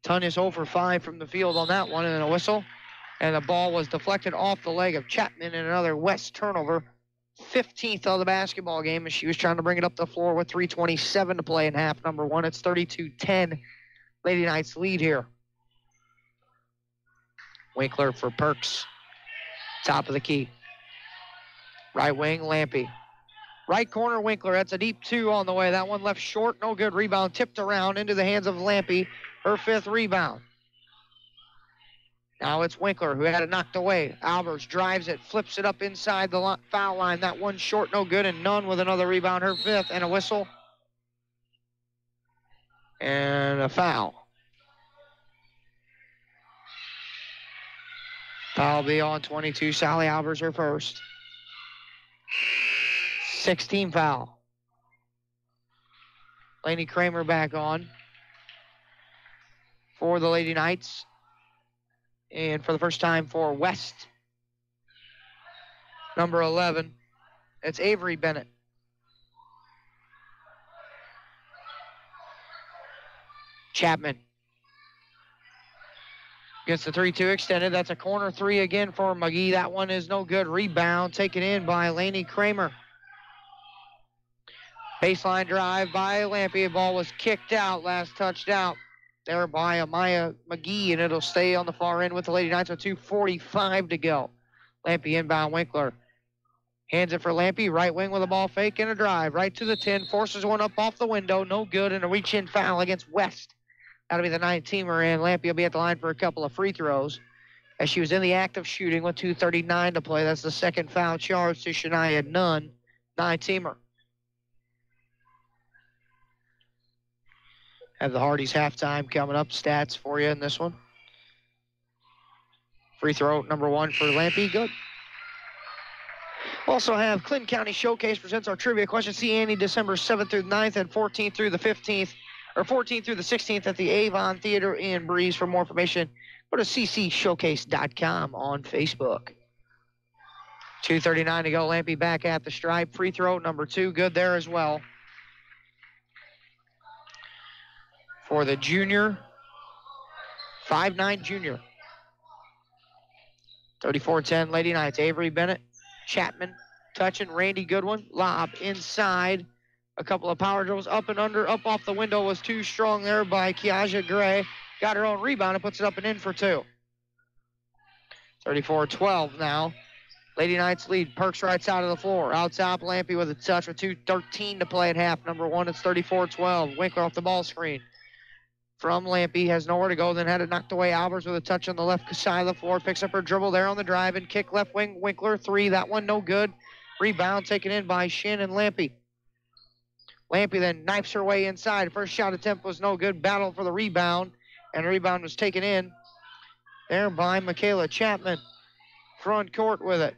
Tunyas 0 for 5 from the field on that one, and then a whistle. And the ball was deflected off the leg of Chapman, and another West turnover. 15th of the basketball game as she was trying to bring it up the floor with 3:27 to play in half number 1. It's 32-10. Lady Knights lead here. Winkler for Perks. Top of the key. Right wing, Lampy. Right corner, Winkler. That's a deep 2 on the way. That one left short, no good. Rebound tipped around into the hands of Lampy. Her 5th rebound. Now it's Winkler who had it knocked away. Albers drives it, flips it up inside the foul line. That one short, no good, and Nunn with another rebound, her 5th, and a whistle. And a foul. Foul be on 22. Sally Albers, her 1st. 16 foul. Lainey Kramer back on for the Lady Knights. And for the first time for West, number 11, it's Avery Bennett. Chapman. Gets the 3-2 extended. That's a corner three again for McGee. That one is no good. Rebound taken in by Laney Kramer. Baseline drive by Lampy. The ball was kicked out, last touched out there by Amaya McGee, and it'll stay on the far end with the Lady Knights with 2:45 to go. Lampy inbound Winkler. Hands it for Lampy, right wing with a ball fake and a drive. Right to the 10, forces one up off the window, no good, and a reach-in foul against West. That'll be the 9-teamer, and Lampy will be at the line for a couple of free throws as she was in the act of shooting with 2:39 to play. That's the second foul charge to Shania Nunn, 9-teamer. Have the Hardys halftime coming up. Stats for you in this one. Free throw number 1 for Lampy. Good. Also have Clinton County Showcase presents our trivia question. See Annie December 7th through the 9th and 14th through the 15th, or 14th through the 16th at the Avon Theater in Breeze. For more information, go to ccshowcase.com on Facebook. 2:39 to go. Lampy back at the stripe. Free throw number 2. Good there as well. For the junior, 5'9" junior. 34-10 Lady Knights. Avery Bennett, Chapman, touching Randy Goodwin. Lob inside. A couple of power dribbles up and under. Up off the window was too strong there by Kiaja Gray. Got her own rebound and puts it up and in for 2. 34-12 now. Lady Knights lead. Perks right side of the floor. Out top, Lampy with a touch with 2:13 to play at half. Number 1, it's 34-12. Winkler off the ball screen. From Lampy, has nowhere to go, then had it knocked away. Albers with a touch on the left side of the floor, picks up her dribble there on the drive and kick left wing. Winkler, 3, that one no good. Rebound taken in by Shin and Lampy. Lampy then knifes her way inside. First shot attempt was no good. Battle for the rebound, and the rebound was taken in there by Michaela Chapman. Front court with it.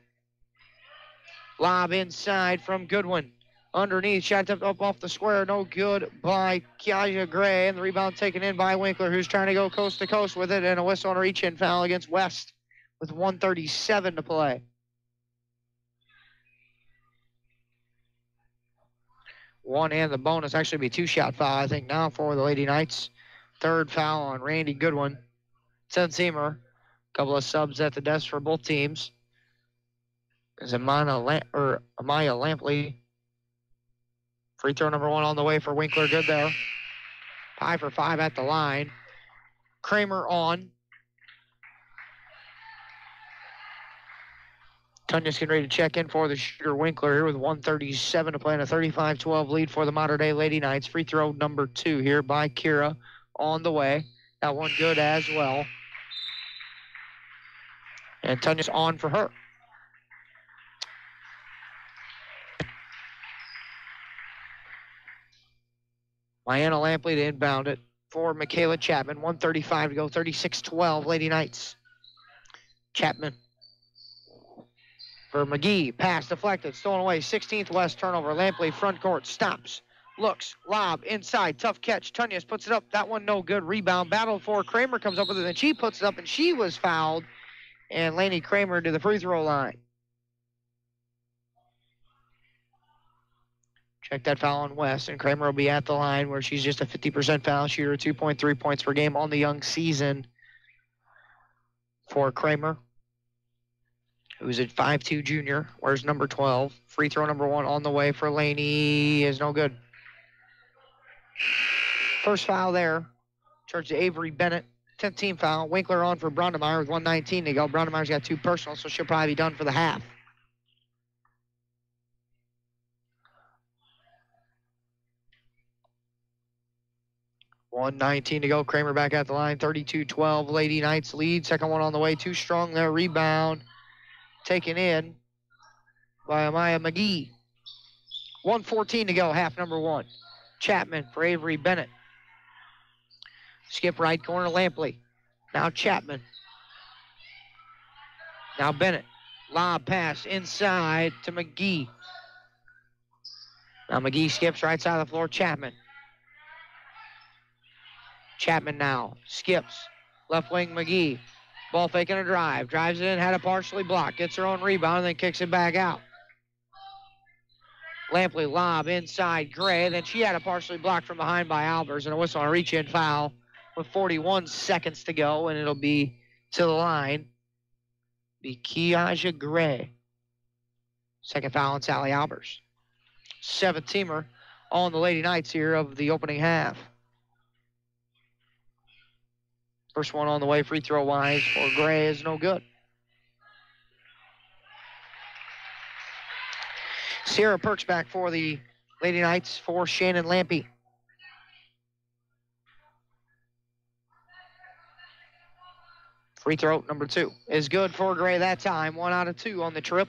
Lob inside from Goodwin. Underneath, shot attempt up off the square, no good by Kiaja Gray, and the rebound taken in by Winkler, who's trying to go coast to coast with it, and a whistle on a reach-in foul against West with 1:37 to play. One and the bonus, actually be 2-shot foul, I think, now for the Lady Knights. Third foul on Randy Goodwin. 10-teamer. Couple of subs at the desk for both teams. Is Amaya Lampley. Free throw number 1 on the way for Winkler. Good there. 5 for 5 at the line. Kramer on. Tunya's getting ready to check in for the shooter Winkler here with 1:37 to play and a 35-12 lead for the Mater Dei Lady Knights. Free throw number 2 here by Kira on the way. That one good as well. And Tunya's on for her. Diana Lampley to inbound it for Michaela Chapman. 1:35 to go, 36-12 Lady Knights. Chapman for McGee. Pass deflected, stolen away. 16th West turnover. Lampley front court, stops, looks, lob, inside, tough catch. Tunyas puts it up. That one no good. Rebound, battle for Kramer comes up with it, and she puts it up, and she was fouled. And Laney Kramer to the free throw line. Check that foul on West, and Kramer will be at the line where she's just a 50% foul shooter, 2.3 points per game on the young season for Kramer, who's a 5'2 junior. Where's number 12? Free throw number 1 on the way for Laney is no good. First foul there, charged to Avery Bennett. 10th team foul. Winkler on for Brundemeyer with 1:19 to go. Brundemeyer's got 2 personals, so she'll probably be done for the half. $1:19 to go. Kramer back at the line. 32-12. Lady Knights lead. Second one on the way. Too strong there. Rebound taken in by Amaya McGee. 1:14 to go. Half number 1. Chapman for Avery Bennett. Skip right corner. Lampley. Now Chapman. Now Bennett. Lob pass inside to McGee. Now McGee skips right side of the floor. Chapman. Chapman now skips. Left wing McGee. Ball faking a drive. Drives it in, had it partially blocked. Gets her own rebound, and then kicks it back out. Lampley lob inside Gray. Then she had it partially blocked from behind by Albers, and a whistle on a reach-in foul with 41 seconds to go, and it'll be to the line be Kiaja Gray. Second foul on Sally Albers. 7-teamer on the Lady Knights here of the opening half. First one on the way, free throw wise for Gray is no good. Sierra Perks back for the Lady Knights for Shannon Lampy. Free throw number 2 is good for Gray that time. 1 out of 2 on the trip.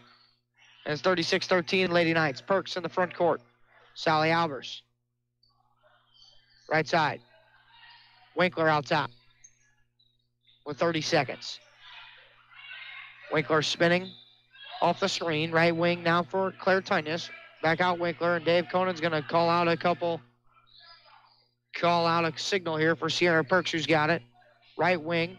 And it's 36-13 Lady Knights. Perks in the front court. Sally Albers. Right side. Winkler out top with 30 seconds. Winkler spinning off the screen. Right wing now for Claire Tynes. Back out Winkler, and Dave Conan's going to call out a signal here for Sierra Perks, who's got it. Right wing.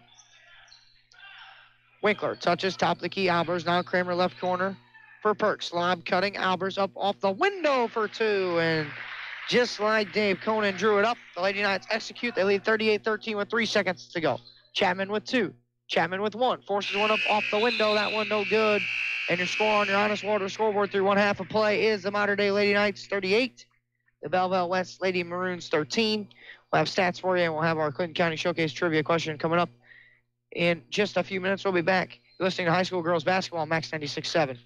Winkler touches top of the key. Albers now Kramer left corner for Perks. Lob cutting. Albers up off the window for 2. And just like Dave Conan drew it up, the Lady Knights execute. They lead 38-13 with 3 seconds to go. Chapman with 2. Chapman with 1. Forces one up off the window. That one no good. And your score on your Honest Water scoreboard through one half of play is the Modern Day Lady Knights 38. The Belleville West Lady Maroons 13. We'll have stats for you, and we'll have our Clinton County Showcase trivia question coming up in just a few minutes. We'll be back. You're listening to High School Girls Basketball on Max 96.7.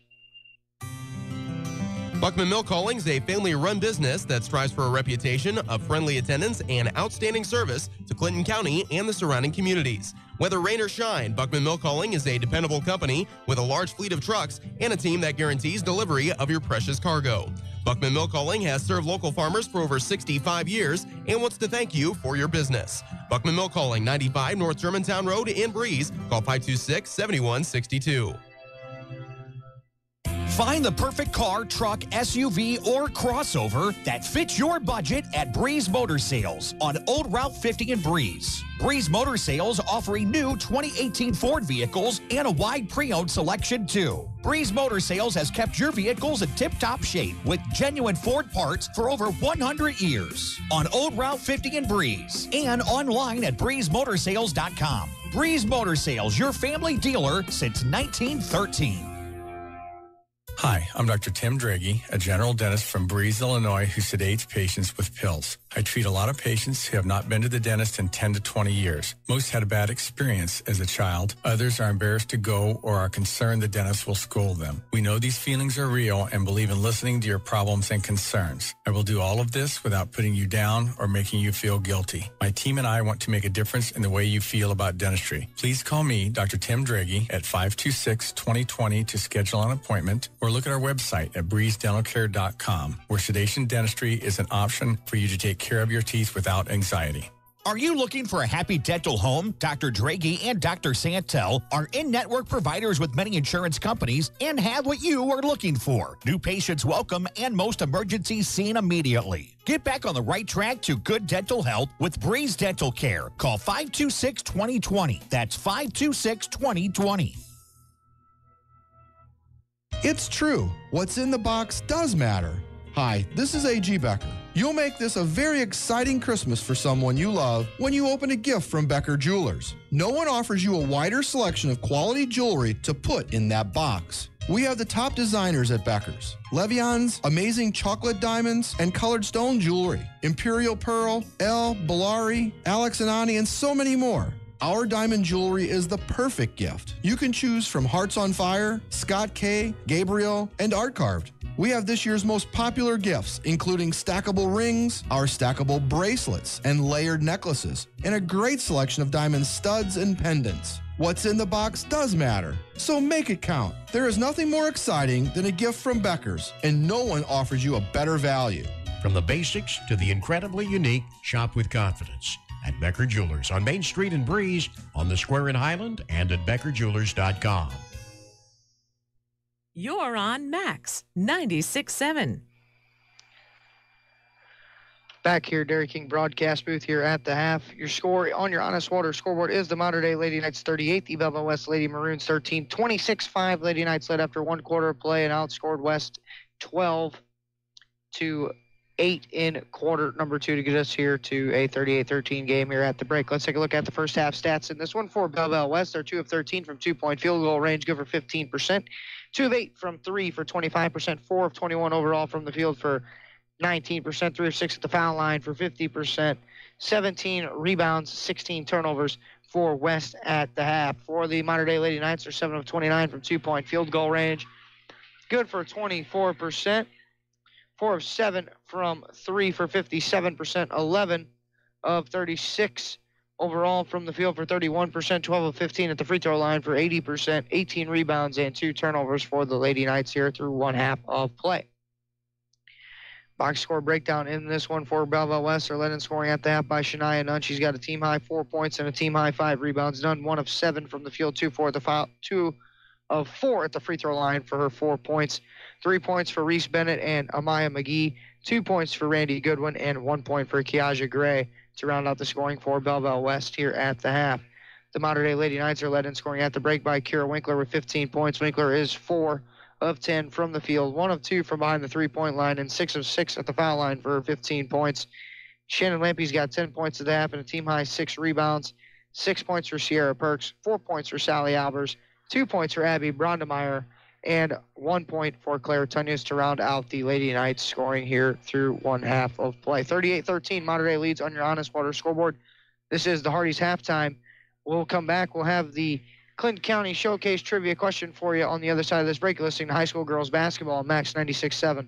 Buckman Milk Calling is a family-run business that strives for a reputation of friendly attendance and outstanding service to Clinton County and the surrounding communities. Whether rain or shine, Buckman Milk Calling is a dependable company with a large fleet of trucks and a team that guarantees delivery of your precious cargo. Buckman Milk Calling has served local farmers for over 65 years and wants to thank you for your business. Buckman Milk Calling, 95 North Germantown Road in Breeze. Call 526-7162. Find the perfect car, truck, SUV, or crossover that fits your budget at Breeze Motor Sales on Old Route 50 in Breeze. Breeze Motor Sales offering new 2018 Ford vehicles and a wide pre-owned selection too. Breeze Motor Sales has kept your vehicles in tip-top shape with genuine Ford parts for over 100 years on Old Route 50 in Breeze and online at breezemotorsales.com. Breeze Motor Sales, your family dealer since 1913. Hi, I'm Dr. Tim Draghi, a general dentist from Breeze, Illinois, who sedates patients with pills. I treat a lot of patients who have not been to the dentist in 10 to 20 years. Most had a bad experience as a child. Others are embarrassed to go or are concerned the dentist will scold them. We know these feelings are real and believe in listening to your problems and concerns. I will do all of this without putting you down or making you feel guilty. My team and I want to make a difference in the way you feel about dentistry. Please call me, Dr. Tim Draghi, at 526-2020 to schedule an appointment, or look at our website at breezedentalcare.com, where sedation dentistry is an option for you to take care of your teeth without anxiety. Are you looking for a happy dental home? Dr. Draghi and Dr. Santel are in-network providers with many insurance companies and have what you are looking for. New patients welcome and most emergencies seen immediately. Get back on the right track to good dental health with Breeze Dental Care. Call 526-2020. That's 526-2020. It's true. What's in the box does matter. Hi, this is A.G. Becker. You'll make this a very exciting Christmas for someone you love when you open a gift from Becker Jewelers. No one offers you a wider selection of quality jewelry to put in that box. We have the top designers at Becker's. Levian's amazing chocolate diamonds and colored stone jewelry, Imperial Pearl, El, Bellari, Alex and Ani, and so many more. Our diamond jewelry is the perfect gift. You can choose from Hearts on Fire, Scott K, Gabriel, and Art Carved. We have this year's most popular gifts, including stackable rings, our stackable bracelets, and layered necklaces, and a great selection of diamond studs and pendants. What's in the box does matter, so make it count. There is nothing more exciting than a gift from Becker's, and no one offers you a better value. From the basics to the incredibly unique, shop with confidence at Becker Jewelers on Main Street in Breeze, on the Square in Highland, and at BeckerJewelers.com. You're on Max 96.7. Back here, Dairy King broadcast booth here at the half. Your score on your Honest Water scoreboard is the Modern Day Lady Knights 38, the Belleville West Lady Maroons 13. 26-5 Lady Knights led after one quarter of play and outscored West 12-8. 8 in quarter number 2 to get us here to a 38-13 game here at the break. Let's take a look at the first half stats in this one. For Belleville West, they're 2 of 13 from 2-point field goal range, good for 15%. 2 of 8 from 3 for 25%. 4 of 21 overall from the field for 19%. 3 of 6 at the foul line for 50%. 17 rebounds, 16 turnovers for West at the half. For the Mater Dei Lady Knights, they're 7 of 29 from 2-point field goal range, good for 24%. 4 of 7 from 3 for 57%. 11 of 36 overall from the field for 31%. 12 of 15 at the free throw line for 80%. 18 rebounds and 2 turnovers for the Lady Knights here through one half of play. Box score breakdown in this one for Belleville West. They're led in scoring at the half by Shania Nunn. She's got a team-high 4 points and a team-high 5 rebounds. Nunn 1 of 7 from the field, 2 of 4 at the free throw line for her 4 points. 3 points for Reese Bennett and Amaya McGee. 2 points for Randy Goodwin and 1 point for Kiaja Gray to round out the scoring for Belleville West here at the half. The Mater Dei Lady Knights are led in scoring at the break by Kira Winkler with 15 points. Winkler is 4 of 10 from the field, 1 of 2 from behind the 3-point line, and 6 of 6 at the foul line for 15 points. Shannon Lampy's got 10 points at the half and a team-high 6 rebounds. 6 points for Sierra Perks, 4 points for Sally Albers, 2 points for Abby Brondemeyer, and 1 point for Claire Tunyas to round out the Lady Knights scoring here through one half of play. 38-13, Mater Dei leads on your Honest Water scoreboard. This is the Hardy's halftime. We'll come back. We'll have the Clinton County Showcase trivia question for you on the other side of this break. You're listening to high school girls basketball on Max 96.7.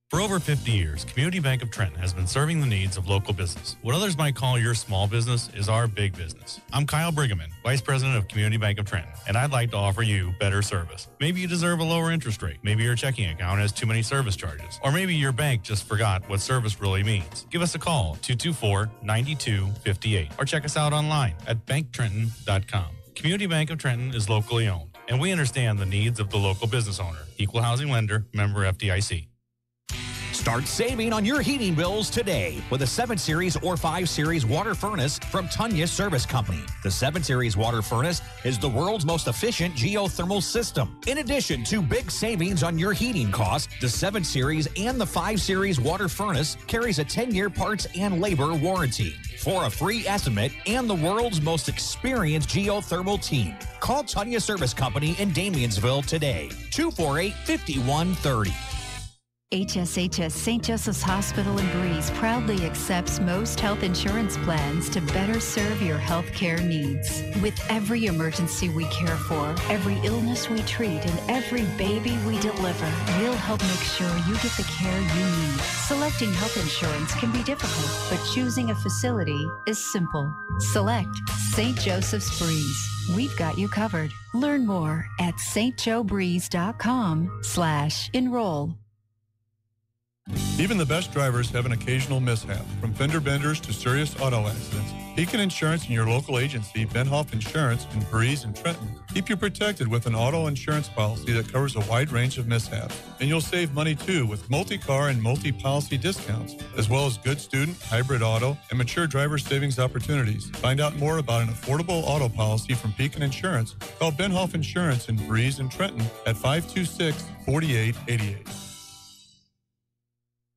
For over 50 years, Community Bank of Trenton has been serving the needs of local business. What others might call your small business is our big business. I'm Kyle Brigham, Vice President of Community Bank of Trenton, and I'd like to offer you better service. Maybe you deserve a lower interest rate. Maybe your checking account has too many service charges. Or maybe your bank just forgot what service really means. Give us a call, 224-9258, or check us out online at banktrenton.com. Community Bank of Trenton is locally owned, and we understand the needs of the local business owner. Equal housing lender, member FDIC. Start saving on your heating bills today with a 7 Series or 5 Series water furnace from Tunya Service Company. The 7 Series water furnace is the world's most efficient geothermal system. In addition to big savings on your heating costs, the 7 Series and the 5 Series water furnace carries a 10-year parts and labor warranty. For a free estimate and the world's most experienced geothermal team, call Tunya Service Company in Damiansville today, 248-5130. HSHS St. Joseph's Hospital in Breeze proudly accepts most health insurance plans to better serve your health care needs. With every emergency we care for, every illness we treat, and every baby we deliver, we'll help make sure you get the care you need. Selecting health insurance can be difficult, but choosing a facility is simple. Select St. Joseph's Breeze. We've got you covered. Learn more at stjoebreeze.com/enroll. Even the best drivers have an occasional mishap, from fender benders to serious auto accidents. Beacon Insurance and your local agency, Benhoff Insurance in Breeze and Trenton, keep you protected with an auto insurance policy that covers a wide range of mishaps. And you'll save money too with multi-car and multi-policy discounts, as well as good student, hybrid auto, and mature driver savings opportunities. Find out more about an affordable auto policy from Beacon Insurance. Call Benhoff Insurance in Breeze and Trenton at 526-4888.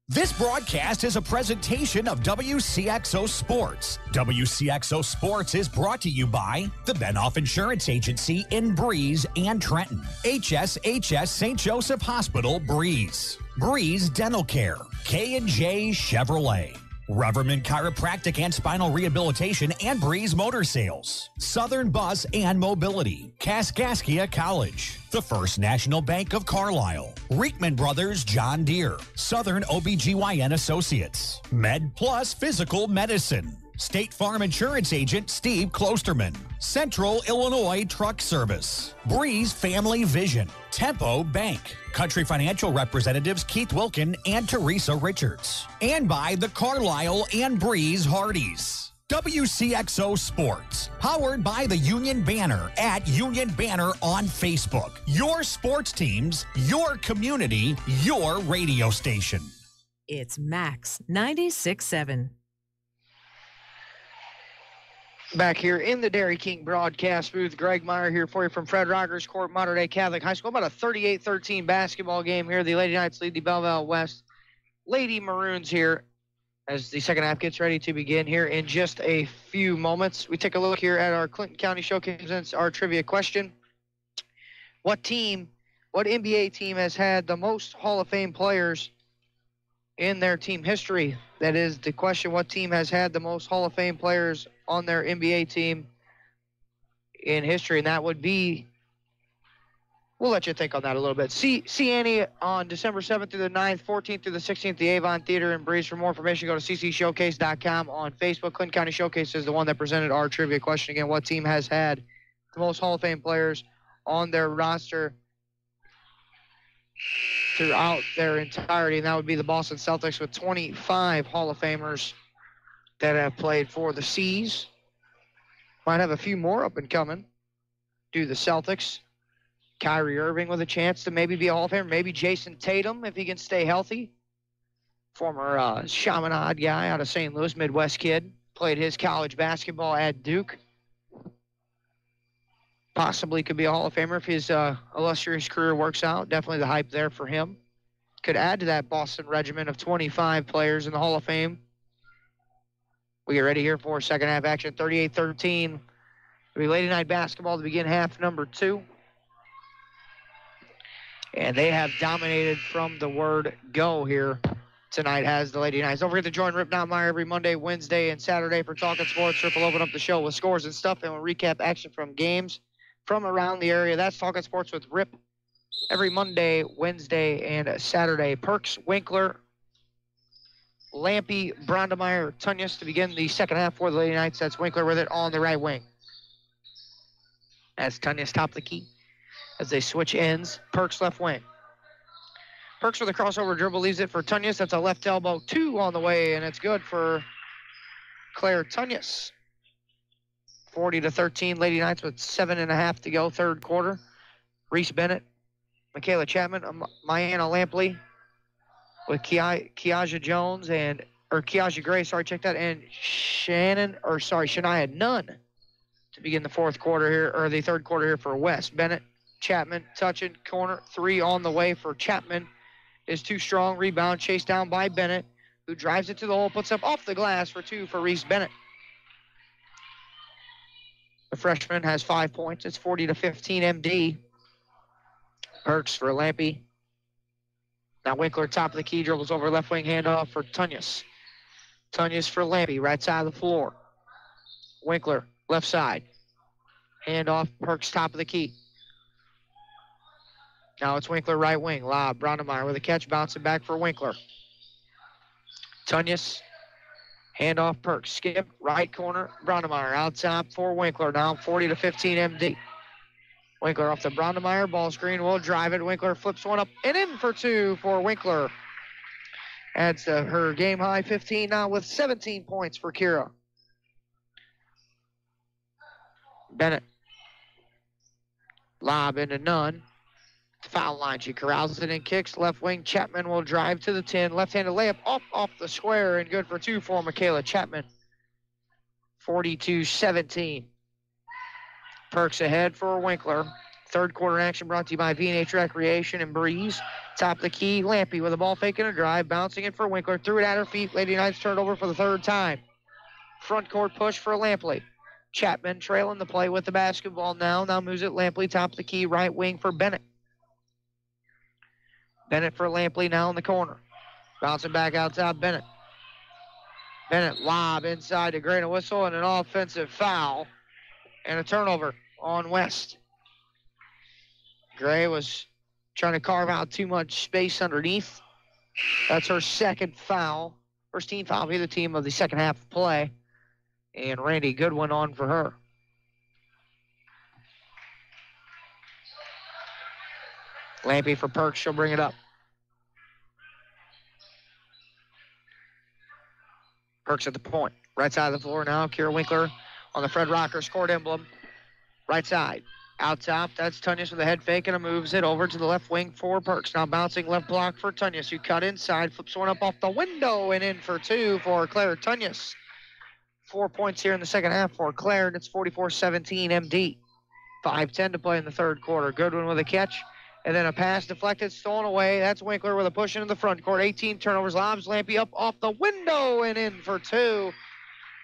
This broadcast is a presentation of Wcxo Sports. Wcxo Sports is brought to you by the Benhoff Insurance Agency in Breeze and Trenton. HSHS St. Joseph Hospital, Breeze. Breeze Dental Care. K&J Chevrolet. Reverman Chiropractic and Spinal Rehabilitation and Breeze Motor Sales. Southern Bus and Mobility. Kaskaskia College. The First National Bank of Carlisle. Reekman Brothers John Deere. Southern OBGYN Associates. Med Plus Physical Medicine. State Farm Insurance Agent Steve Klosterman. Central Illinois Truck Service. Breeze Family Vision. Tempo Bank. Country Financial Representatives Keith Wilkin and Teresa Richards. And by the Carlisle and Breeze Hardys. WCXO Sports, powered by the Union Banner at Union Banner on Facebook. Your sports teams, your community, your radio station. It's Max 96.7. Back here in the Dairy King broadcast booth, Greg Meyer here for you from Fred Rogers Court, Mater Dei Catholic High School. About a 38-13 basketball game here. The Lady Knights lead the Belleville West Lady Maroons here as the second half gets ready to begin here in just a few moments. We take a look here at our Clinton County Showcase, our trivia question. What NBA team has had the most Hall of Fame players in their team history? That is the question. What team has had the most Hall of Fame players on their NBA team in history? And that would be, we'll let you think on that a little bit. See Annie on December 7th through the 9th, 14th through the 16th, the Avon Theater in Breeze. For more information, go to ccshowcase.com. On Facebook, Clinton County Showcase is the one that presented our trivia question. Again, what team has had the most Hall of Fame players on their roster throughout their entirety? And that would be the Boston Celtics with 25 Hall of Famers that have played for the Seas. Might have a few more up and coming. Do the Celtics. Kyrie Irving with a chance to maybe be a Hall of Famer. Maybe Jason Tatum if he can stay healthy. Former Chaminade guy out of St. Louis, Midwest kid. Played his college basketball at Duke. Possibly could be a Hall of Famer if his illustrious career works out. Definitely the hype there for him. Could add to that Boston regiment of 25 players in the Hall of Fame. We get ready here for second half action. 38-13. It'll be Lady Night basketball to begin half number 2. And they have dominated from the word go here tonight, has the Lady Knights. Don't forget to join Rip Notmeyer every Monday, Wednesday, and Saturday for Talking Sports. Rip will open up the show with scores and stuff, and we'll recap action from games from around the area. That's Talking Sports with Rip every Monday, Wednesday, and Saturday. Perks, Winkler, Lampy, Brondemeyer, Tunyas to begin the second half for the Lady Knights. That's Winkler with it on the right wing. As Tunyas top the key. As they switch ends, Perks left wing. Perks with a crossover dribble leaves it for Tunyas. That's a left elbow 2 on the way, and it's good for Claire Tunyas. 40-13, Lady Knights with 7.5 to go, third quarter. Reese Bennett, Michaela Chapman, Mayanna Lampley with Kiaja Jones or Kiaja Gray, check that, and Shania Nunn to begin the fourth quarter here, or the third quarter here for West. Bennett, Chapman touching, corner 3 on the way for Chapman. Is too strong, rebound chased down by Bennett, who drives it to the hole, puts up off the glass for 2 for Reese Bennett. The freshman has 5 points. It's 40-15 MD. Perks for Lampy. Now Winkler, top of the key, dribbles over left wing, handoff for Tunyas. Tunyas for Lampy, right side of the floor. Winkler, left side. Handoff, Perks, top of the key. Now it's Winkler, right wing. Lob, Brondemeyer with a catch, bouncing back for Winkler. Tunyas, handoff, Perks. Skip, right corner, Brondemeyer. Out top for Winkler. Now 40-15 MD. Winkler off the Brondemeyer. Ball screen, will drive it. Winkler flips one up and in for 2 for Winkler. Adds to her game high 15 now with 17 points for Kira. Bennett. Lob into Nunn. Foul line. She corrals it and kicks. Left wing. Chapman will drive to the 10. Left-handed layup off the square and good for 2 for Michaela Chapman. 42-17. Perks ahead for Winkler. Third quarter action brought to you by V&H Recreation and Breeze. Top of the key. Lampy with a ball fake and a drive. Bouncing it for Winkler. Threw it at her feet. Lady Knights turned over for the third time. Front court push for Lampley. Chapman trailing the play with the basketball now. Now moves it. Lampley top of the key. Right wing for Bennett. Bennett for Lampley now in the corner. Bouncing back outside Bennett. Bennett lob inside to Gray, a whistle and an offensive foul. And a turnover on West. Gray was trying to carve out too much space underneath. That's her second foul. First team foul for the team of the second half of play. And Randy Goodwin on for her. Lampy for Perks. She'll bring it up. Perks at the point. Right side of the floor now. Kira Winkler on the Fred Rockers court emblem. Right side. Out top, that's Tunyas with a head fake and moves it over to the left wing for Perks. Now bouncing left block for Tunyas, who cut inside, flips one up off the window and in for 2 for Claire Tunyas. 4 points here in the second half for Claire, and it's 44-17 MD. 5:10 to play in the third quarter. Goodwin with a catch. And then a pass deflected, stolen away. That's Winkler with a push into the front court. 18 turnovers. Lobs Lampy up off the window and in for two.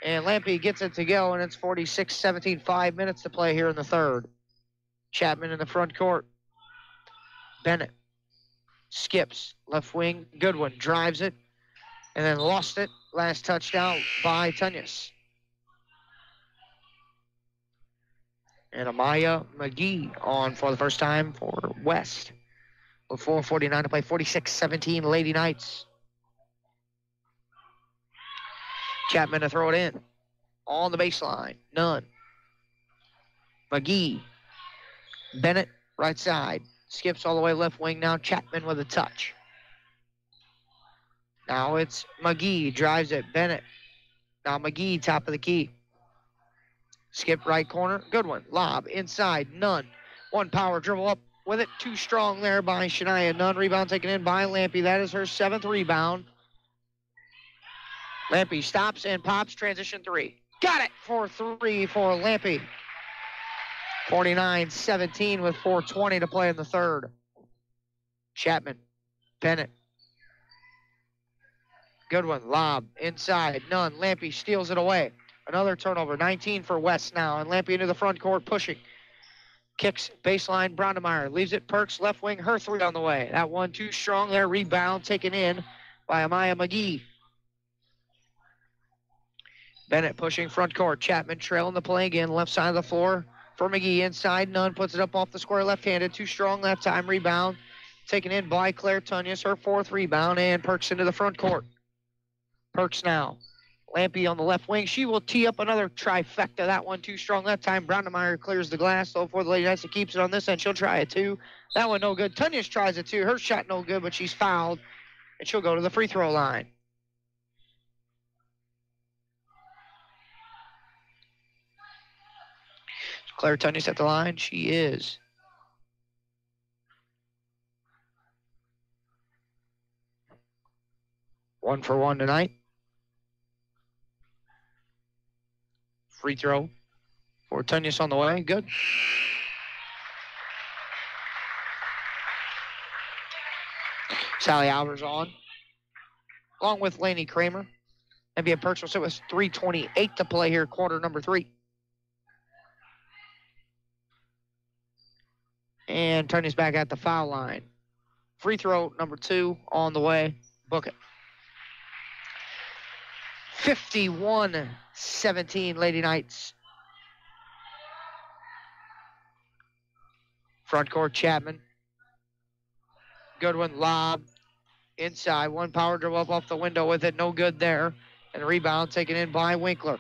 And Lampy gets it to go, and it's 46-17. 5 minutes to play here in the third. Chapman in the front court. Bennett skips. Left wing. Goodwin drives it and then lost it. Last touchdown by Tunyas. And Amaya McGee on for the first time for West. With 4:49 to play, 46-17 Lady Knights. Chapman to throw it in. On the baseline. None. McGee. Bennett, right side. Skips all the way left wing now. Chapman with a touch. Now it's McGee. Drives it. Bennett. Now McGee, top of the key. Skip right corner. Good one. Lob inside. Nunn. One power dribble up with it. Too strong there by Shania Nunn. Rebound taken in by Lampy. That is her 7th rebound. Lampy stops and pops. Transition 3. Got it for 3 for Lampy. 49-17 with 4:20 to play in the third. Chapman. Bennett. Good one. Lob inside. Nunn. Lampy steals it away. Another turnover. 19 for West now. And Lampy into the front court pushing. Kicks baseline. Brondemeyer leaves it. Perks left wing. Her 3 on the way. That one too strong there. Rebound taken in by Amaya McGee. Bennett pushing front court. Chapman trailing the play again. Left side of the floor for McGee. Inside. Nunn puts it up off the square left-handed. Too strong that time. Rebound taken in by Claire Tunyas. Her 4th rebound. And Perks into the front court. Perks now. Lampy on the left wing. She will tee up another trifecta. That one too strong that time. Brondemeyer clears the glass. So for the Lady Knights, it keeps it on this end. She'll try it too. That one no good. Tunyas tries it too. Her shot no good, but she's fouled. And she'll go to the free throw line. Claire Tunyas at the line. She is. One for one tonight. Free throw for Tunyas on the way. Good. Sally Albers on. Along with Lainey Kramer. NBA Perks will sit with 3:28 to play here, quarter number 3. And Tunyas back at the foul line. Free throw number 2 on the way. Book it. 51-17 Lady Knights. Front court Chapman. Goodwin lob inside. One power dribble up off the window with it. No good there. And the rebound taken in by Winkler.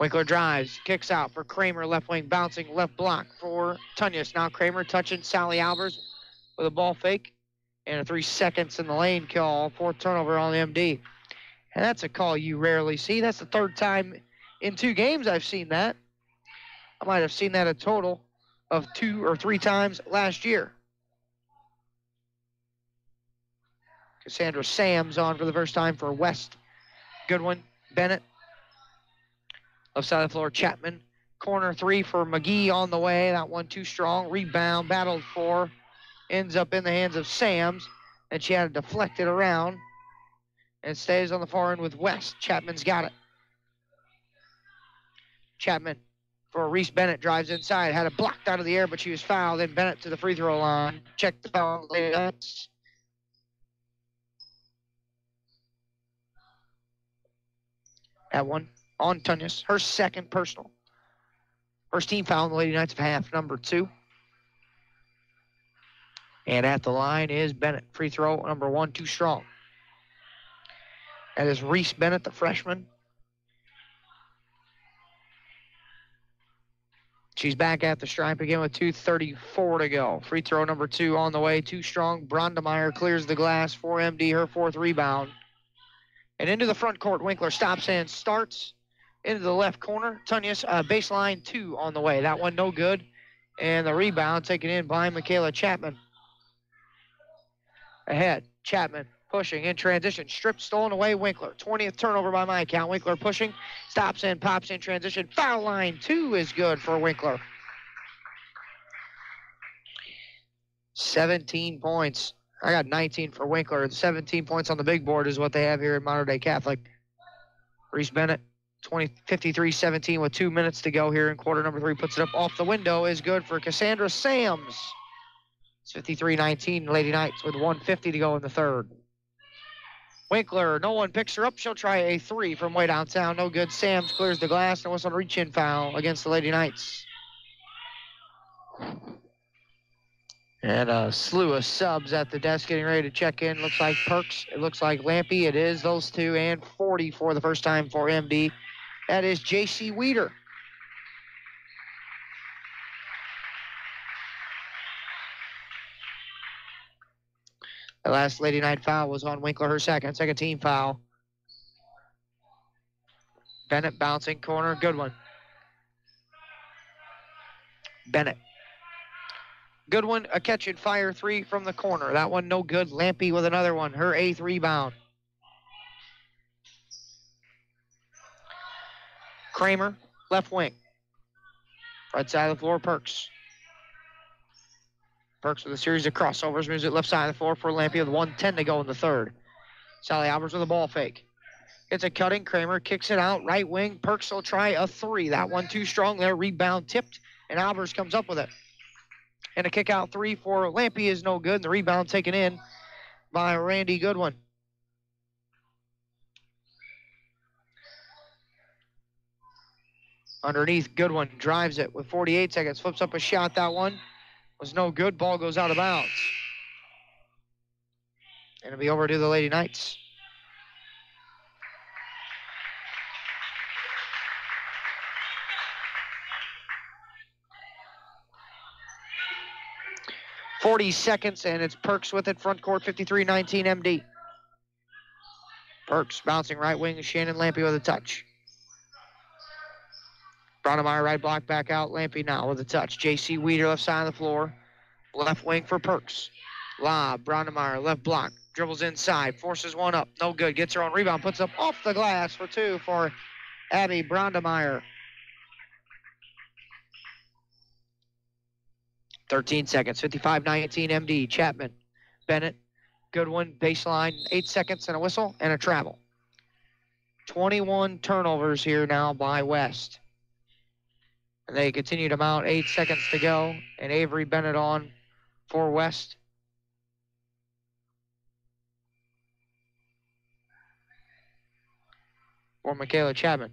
Winkler drives, kicks out for Kramer, left wing, bouncing left block for Tunyas. Now Kramer touching Sally Albers with a ball fake. And a 3 seconds in the lane call. 4th turnover on the MD. And that's a call you rarely see. That's the 3rd time in 2 games I've seen that. I might have seen that a total of 2 or 3 times last year. Cassandra Sams on for the first time for West. Goodwin, Bennett. Left side of the floor, Chapman. Corner 3 for McGee on the way. That one too strong. Rebound, battled for. Ends up in the hands of Sams. And she had to deflect it around. And stays on the far end with West. Chapman's got it. Chapman for Reese Bennett drives inside. Had it blocked out of the air, but she was fouled. Then Bennett to the free throw line. Check the foul. That one on Tunyas. Her 2nd personal. First team foul in the Lady Knights of half, number 2. And at the line is Bennett. Free throw number 1, too strong. That is Reese Bennett, the freshman. She's back at the stripe again with 2:34 to go. Free throw number 2 on the way, too strong. Brondemeyer clears the glass for MD, her 4th rebound. And into the front court, Winkler stops and starts into the left corner. Tunyas, baseline 2 on the way. That one no good. And the rebound taken in by Michaela Chapman. Ahead, Chapman pushing in transition. Strip stolen away, Winkler. 20th turnover by my account. Winkler pushing, stops and pops in transition. Foul line 2 is good for Winkler. 17 points. I got 19 for Winkler. 17 points on the big board is what they have here in Mater Dei Catholic. Reese Bennett, 53-17 with 2 minutes to go here in quarter number 3. Puts it up off the window. Is good for Cassandra Sams. It's 53-19, Lady Knights with 1:50 to go in the third. Winkler, no one picks her up. She'll try a 3 from way downtown. No good. Sams clears the glass and whistle reach-in foul against the Lady Knights. And a slew of subs at the desk getting ready to check in. Looks like Perks. It looks like Lampy. It is those two. And 40 for the first time for MD. That is J.C. Weeder. The last Lady Knight foul was on Winkler, her second team foul. Bennett bouncing corner. Good one. Bennett. Good one, a catch and fire 3 from the corner. That one no good. Lampy with another one, her 8th rebound. Kramer, left wing. Right side of the floor, Perks. Perks with a series of crossovers, moves it left side of the floor for Lampy with 1:10 to go in the third. Sally Albers with a ball fake. It's a cutting. Kramer kicks it out, right wing. Perks will try a 3. That one too strong there. Rebound tipped, and Albers comes up with it. And a kick out 3 for Lampy is no good. And the rebound taken in by Randy Goodwin. Underneath, Goodwin drives it with 48 seconds. Flips up a shot. That one was no good. Ball goes out of bounds. And it'll be over to the Lady Knights. .40 seconds, and it's Perks with it. Front court, 53-19 MD. Perks bouncing right wing. Shannon Lampy with a touch. Braunemeyer right block back out. Lampy now with a touch. J.C. Weeder left side of the floor. Left wing for Perks. Lob. Braunemeyer left block. Dribbles inside. Forces one up. No good. Gets her own rebound. Puts up off the glass for 2 for Abby Braunemeyer. 13 seconds. 55-19 MD. Chapman. Bennett. Goodwin. Baseline. 8 seconds and a whistle and a travel. 21 turnovers here now by West. And they continue to mount. 8 seconds to go. And Avery Bennett on for West. For Michaela Chapman.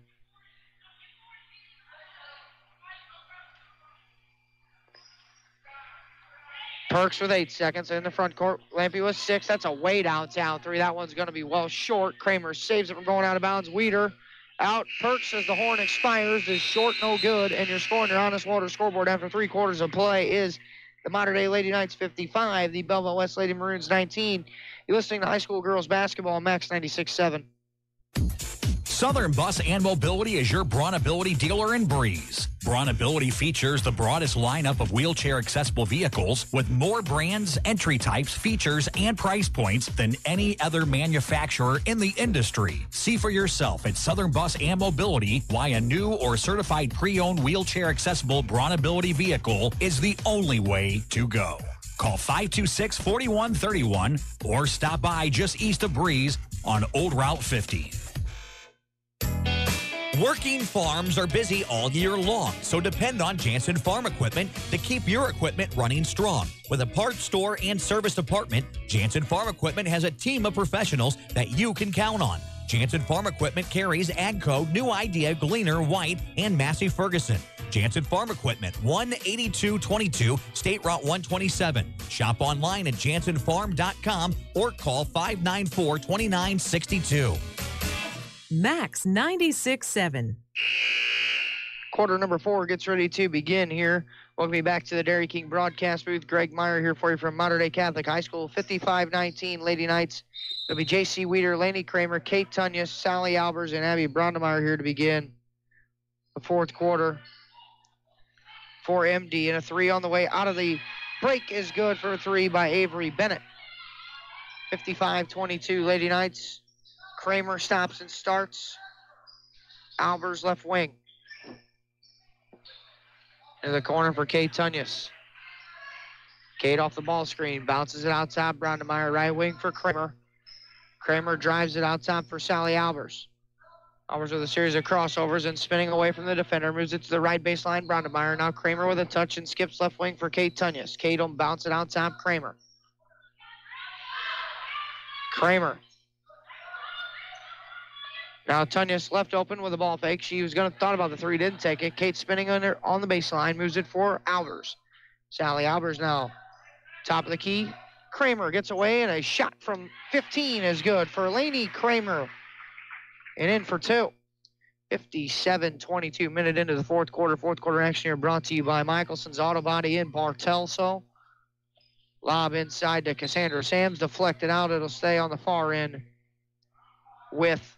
Perks with 8 seconds in the front court. Lampy with 6. That's a way downtown 3. That one's going to be well short. Kramer saves it from going out of bounds. Weeder out. Perks as the horn expires is short, no good. And you're scoring your Honest Water scoreboard after 3 quarters of play is the Mater Dei Lady Knights 55, the Belleville West Lady Maroons 19. You're listening to high school girls basketball on Max 96.7. Southern Bus and Mobility is your Brawnability dealer in Breeze. Brawnability features the broadest lineup of wheelchair-accessible vehicles with more brands, entry types, features, and price points than any other manufacturer in the industry. See for yourself at Southern Bus and Mobility why a new or certified pre-owned wheelchair-accessible Brawnability vehicle is the only way to go. Call 526-4131 or stop by just east of Breeze on Old Route 50. Working farms are busy all year long, so depend on Jansen Farm Equipment to keep your equipment running strong. With a parts store and service department, Jansen Farm Equipment has a team of professionals that you can count on. Jansen Farm Equipment carries AGCO, New Idea, Gleaner, White, and Massey Ferguson. Jansen Farm Equipment, 18222 State Route 127. Shop online at jansenfarm.com or call 594-2962. Max 96.7. Quarter number 4 gets ready to begin here. Welcome you back to the Dairy King broadcast booth. Greg Meyer here for you from Mater Dei Catholic High School. 55-19 Lady Knights. It'll be J.C. Weeder, Laney Kramer, Kate Tunyas, Sally Albers, and Abby Braunemeyer here to begin the fourth quarter for MD. And a 3 on the way out of the break is good for a 3 by Avery Bennett. 55-22 Lady Knights. Kramer stops and starts. Albers left wing. In the corner for Kate Tunyas. Kate off the ball screen, bounces it outside. Brownemeyer right wing for Kramer. Kramer drives it outside for Sally Albers. Albers with a series of crossovers and spinning away from the defender. Moves it to the right baseline. Brownemeyer. Now Kramer with a touch and skips left wing for Kate Tunyas. Kate will bounce it outside. Kramer. Now Tunyas left open with a ball fake. She was going to thought about the three, didn't take it. Kate spinning on the baseline. Moves it for Albers. Sally Albers now top of the key. Kramer gets away, and a shot from 15 is good for Lainey Kramer. And in for two. 57-22 minute into the fourth quarter. Fourth quarter action here brought to you by Michelson's Auto Body in Bartelso. Lob inside to Cassandra Sams. Deflected out. It'll stay on the far end with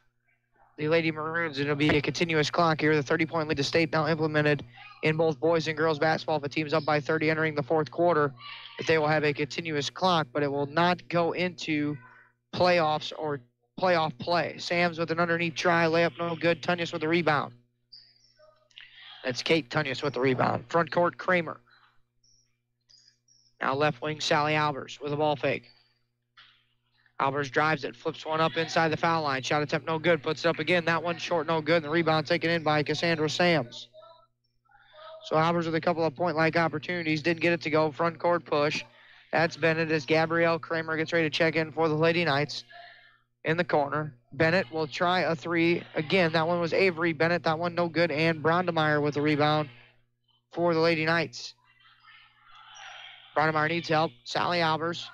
the Lady Maroons. It'll be a continuous clock here. The 30-point lead to state now implemented in both boys and girls basketball. If a team's up by 30 entering the fourth quarter, if they will have a continuous clock, but it will not go into playoffs or playoff play. Sams with an underneath try. Layup no good. Tunyas with the rebound. That's Kate Tunyas with the rebound. Front court, Kramer. Now left wing, Sally Albers with a ball fake. Albers drives it, flips one up inside the foul line. Shot attempt no good, puts it up again. That one short, no good. And the rebound taken in by Cassandra Sams. So Albers with a couple of point-like opportunities. Didn't get it to go. Front court push. That's Bennett as Gabrielle Kramer gets ready to check in for the Lady Knights in the corner. Bennett will try a three. Again, that one was Avery Bennett. That one no good. And Brownemeyer with the rebound for the Lady Knights. Brownemeyer needs help. Sally Albers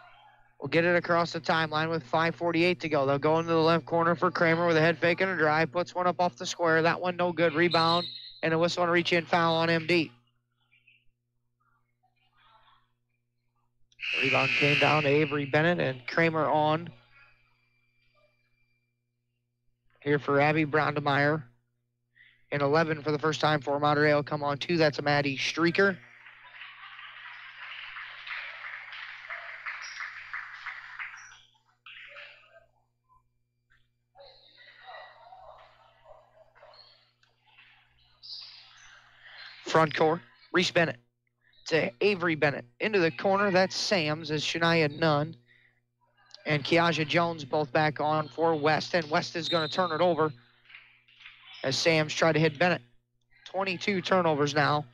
will get it across the timeline with 5:48 to go. They'll go into the left corner for Kramer with a head fake and a drive. Puts one up off the square. That one no good. Rebound and a whistle and a reach-in foul on MD. The rebound came down to Avery Bennett and Kramer on. Here for Abby Brownemeyer. And 11 for the first time for Monterey will come on 2. That's a Maddie Streaker. Front court, Reese Bennett to Avery Bennett. Into the corner, that's Sams as Shania Nunn and Kiaja Jones both back on for West. And West is going to turn it over as Sams tried to hit Bennett. 22 turnovers now.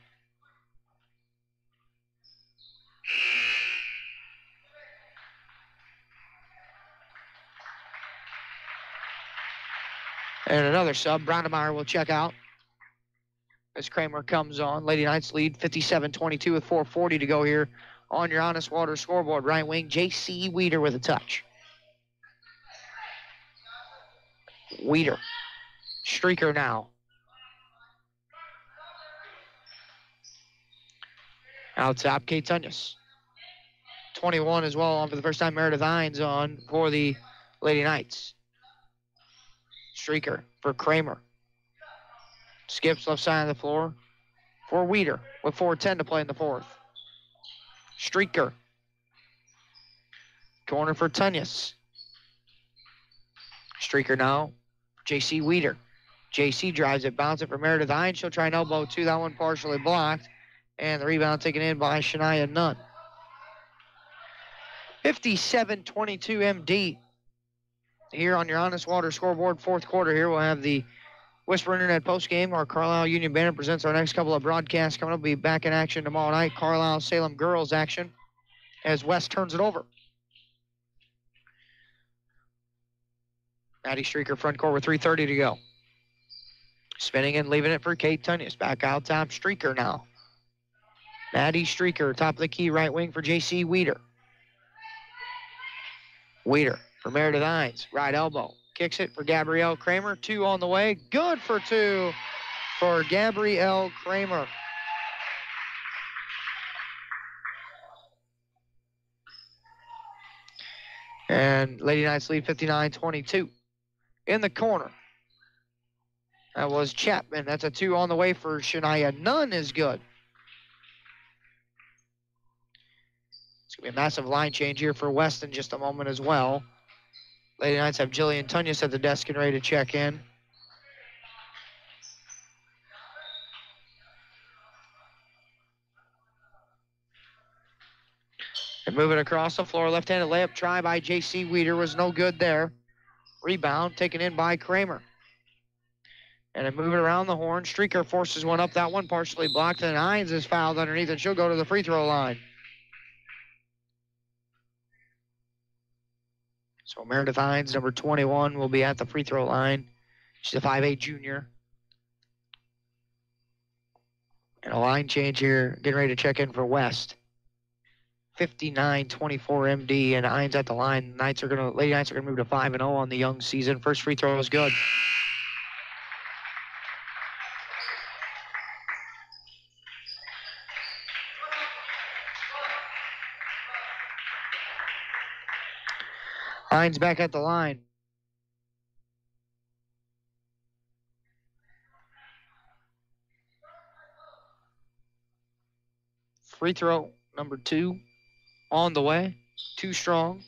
And another sub, Brownemeyer will check out as Kramer comes on. Lady Knights lead 57-22 with 4:40 to go here on your Honest Water scoreboard. Right wing, J.C. Weeder with a touch. Weeder. Streaker now. Out top, Kate Tunyas. 21 as well on for the first time. Meredith Hines on for the Lady Knights. Streaker for Kramer. Skips left side of the floor for Weeder with 4:10 to play in the fourth. Streaker. Corner for Tunyas. Streaker now. J.C. Weeder. J.C. drives it, bounce it for Meredith Hines. She'll try an elbow two. That one partially blocked. And the rebound taken in by Shania Nunn. 57-22 MD. Here on your Honest Water scoreboard, fourth quarter here, we'll have the Whisper Internet postgame. Our Carlisle Union Banner presents our next couple of broadcasts coming up. We'll be back in action tomorrow night. Carlisle Salem girls action as West turns it over. Maddie Streaker front court with 3:30 to go. Spinning and leaving it for Kate Tunyas. Back out top, Streaker now. Maddie Streaker, top of the key, right wing for J.C. Weeder. Weeder for Meredith Hines, right elbow. Kicks it for Gabrielle Kramer. 2 on the way. Good for 2 for Gabrielle Kramer. And Lady Knights lead 59-22. In the corner, that was Chapman. That's a 2 on the way for Shania Nunn is good. It's going to be a massive line change here for West in just a moment as well. Lady Knights have Jillian Tunyas at the desk and ready to check in. And move it across the floor. Left-handed layup try by J.C. Weeder was no good there. Rebound taken in by Kramer. And then move it around the horn. Streaker forces one up. That one partially blocked. And Hines is fouled underneath, and she'll go to the free throw line. So Meredith Hines, number 21, will be at the free throw line. She's a 5'8 junior. And a line change here. Getting ready to check in for West. 59-24 MD, and Hines at the line. Lady Knights are gonna move to 5-0 on the young season. First free throw is good. Hines back at the line. Free throw number 2 on the way. Too strong.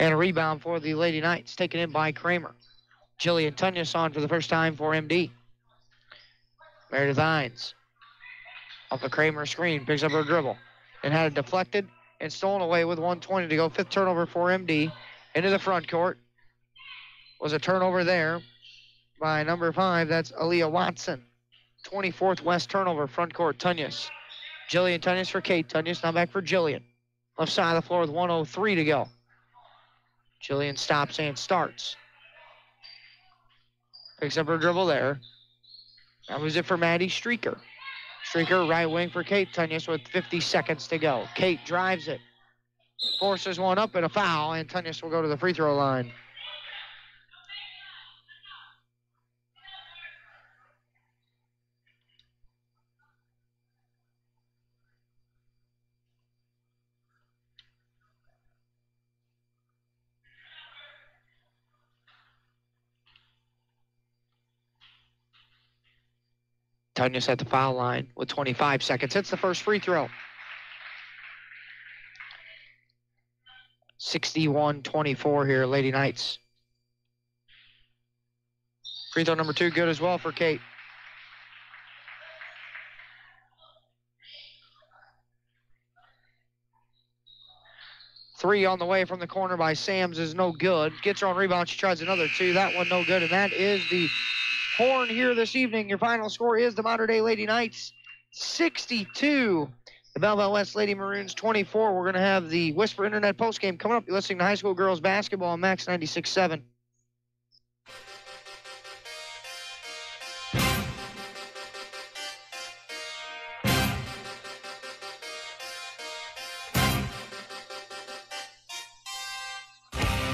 And a rebound for the Lady Knights, taken in by Kramer. Jillian Tunyas on for the first time for MD. Meredith Hines off the Kramer screen, picks up her dribble and had it deflected and stolen away with 1:20 to go. 5th turnover for MD. Into the front court. Was a turnover there by number 5. That's Aaliyah Watson. 24th West turnover, front court, Tunyas. Jillian Tunyas for Kate. Tunyas now back for Jillian. Left side of the floor with 1:03 to go. Jillian stops and starts. Picks up her dribble there. That was it for Maddie Streaker. Streaker right wing for Kate Tunyas with 50 seconds to go. Kate drives it. Forces one up and a foul, and Tunyas will go to the free throw line. Tunyas at the foul line with 25 seconds. Hits the first free throw. 61-24 here, Lady Knights. Free throw number 2 good as well for Kate. Three on the way from the corner by Sams is no good. Gets her on rebound. She tries another 2. That one no good, and that is the horn here this evening. Your final score is the Mater Dei Lady Knights 62. The Belleville West Lady Maroons 24. We're going to have the Whisper Internet postgame coming up. You're listening to high school girls basketball on Max 96.7.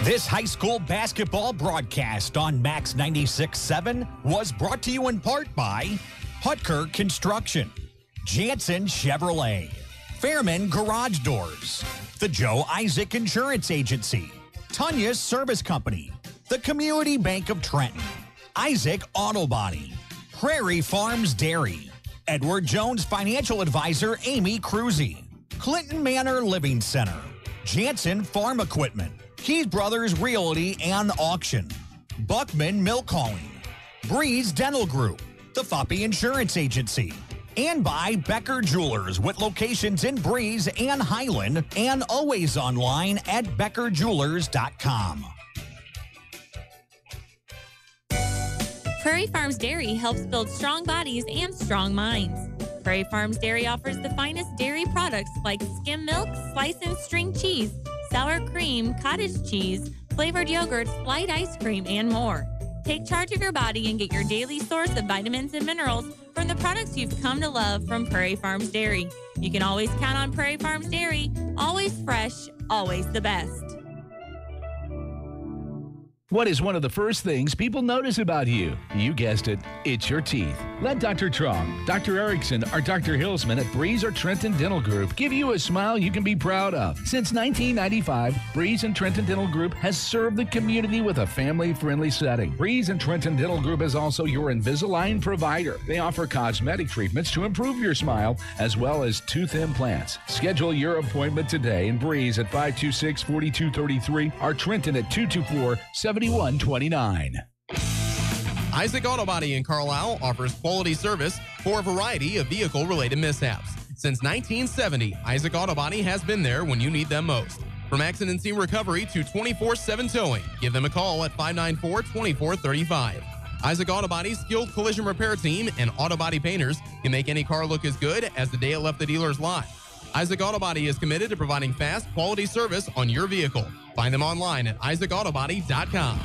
This high school basketball broadcast on Max 96.7 was brought to you in part by Putker Construction, Jansen Chevrolet, Fairman Garage Doors, the Joe Isaac Insurance Agency, Tunyas Service Company, the Community Bank of Trenton, Isaac Auto Body, Prairie Farms Dairy, Edward Jones Financial Advisor Amy Cruzy, Clinton Manor Living Center, Jansen Farm Equipment, Keys Brothers Realty and Auction, Buckman Milk Hauling, Breeze Dental Group, the Foppy Insurance Agency, and by Becker Jewelers with locations in Breeze and Highland and always online at beckerjewelers.com. Prairie Farms Dairy helps build strong bodies and strong minds. Prairie Farms Dairy offers the finest dairy products like skim milk, slice and string cheese, sour cream, cottage cheese, flavored yogurts, light ice cream, and more. Take charge of your body and get your daily source of vitamins and minerals from the products you've come to love from Prairie Farms Dairy. You can always count on Prairie Farms Dairy, always fresh, always the best. What is one of the first things people notice about you? You guessed it, it's your teeth. Let Dr. Trong, Dr. Erickson, or Dr. Hillsman at Breeze or Trenton Dental Group give you a smile you can be proud of. Since 1995, Breeze and Trenton Dental Group has served the community with a family-friendly setting. Breeze and Trenton Dental Group is also your Invisalign provider. They offer cosmetic treatments to improve your smile, as well as tooth implants. Schedule your appointment today in Breeze at 526-4233 or Trenton at 224-7129. Isaac Auto Body in Carlisle offers quality service for a variety of vehicle-related mishaps. Since 1970, Isaac Auto Body has been there when you need them most. From accident scene recovery to 24/7 towing, give them a call at 594-2435. Isaac Auto Body's skilled collision repair team and auto body painters can make any car look as good as the day it left the dealer's lot. Isaac Auto Body is committed to providing fast, quality service on your vehicle. Find them online at isaacautobody.com.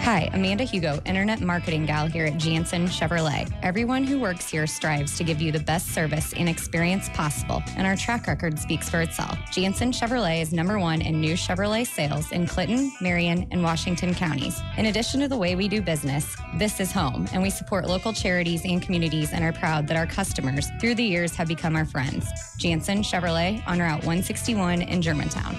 Hi, Amanda Hugo, Internet Marketing Gal here at Jansen Chevrolet. Everyone who works here strives to give you the best service and experience possible, and our track record speaks for itself. Jansen Chevrolet is #1 in new Chevrolet sales in Clinton, Marion, and Washington counties. In addition to the way we do business, this is home, and we support local charities and communities and are proud that our customers, through the years, have become our friends. Jansen Chevrolet on Route 161 in Germantown.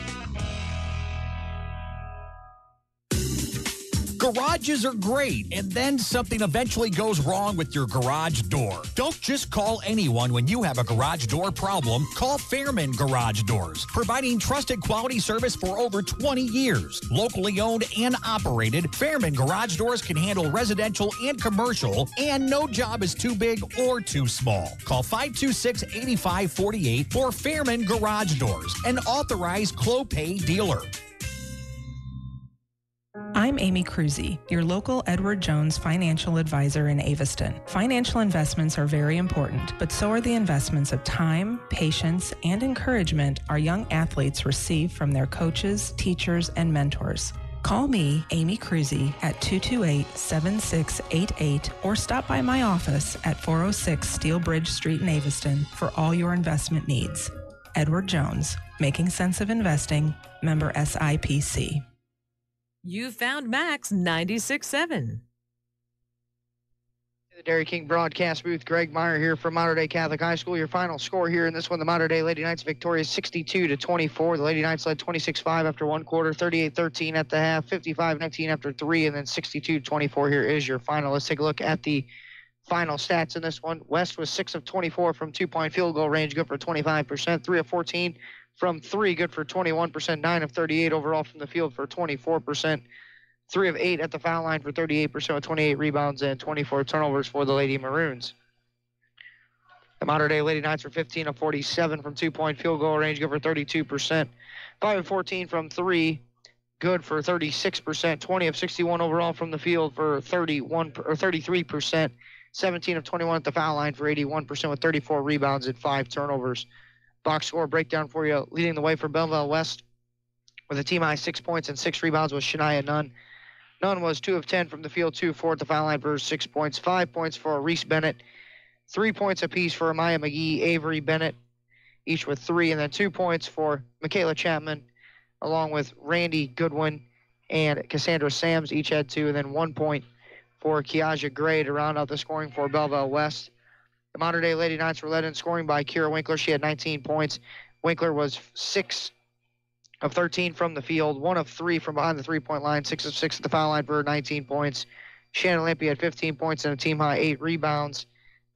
Garages are great, and then something eventually goes wrong with your garage door. Don't just call anyone when you have a garage door problem. Call Fairman Garage Doors, providing trusted quality service for over 20 years. Locally owned and operated, Fairman Garage Doors can handle residential and commercial, and no job is too big or too small. Call 526-8548 for Fairman Garage Doors, an authorized Clopay dealer. I'm Amy Cruzy, your local Edward Jones financial advisor in Aviston. Financial investments are very important, but so are the investments of time, patience, and encouragement our young athletes receive from their coaches, teachers, and mentors. Call me, Amy Cruzy, at 228-7688 or stop by my office at 406 Steel Bridge Street in Aviston for all your investment needs. Edward Jones, Making Sense of Investing, member SIPC. You found Max 96.7. The Dairy King broadcast booth, Greg Meyer here from Mater Dei Catholic High School. Your final score here in this one, the Mater Dei Lady Knights victorious 62-24. The Lady Knights led 26-5 after one quarter, 38-13 at the half, 55-19 after three, and then 62-24 here is your final. Let's take a look at the final stats in this one. West was 6 of 24 from two-point field goal range, good for 25%, 3 of 14 from three, good for 21%, 9 of 38 overall from the field for 24%, 3 of 8 at the foul line for 38% with 28 rebounds and 24 turnovers for the Lady Maroons. The Mater Dei Lady Knights were 15 of 47 from two-point field goal range, good for 32%, 5 of 14 from three, good for 36%, 20 of 61 overall from the field for 33%, 17 of 21 at the foul line for 81% with 34 rebounds and 5 turnovers. Box score breakdown for you. Leading the way for Belleville West with a team high 6 points and 6 rebounds was Shania Nunn. Nunn was 2 of 10 from the field, 2 of 4 at the foul line for 6 points, 5 points for Reese Bennett, 3 points apiece for Amaya McGee, Avery Bennett, each with 3, and then 2 points for Michaela Chapman, along with Randy Goodwin and Cassandra Sams, each had 2, and then 1 point for Kiaja Gray to round out the scoring for Belleville West. The Mater Dei Lady Knights were led in scoring by Kira Winkler. She had 19 points. Winkler was 6 of 13 from the field, 1 of 3 from behind the three-point line, 6 of 6 at the foul line for 19 points. Shannon Lampy had 15 points and a team-high 8 rebounds.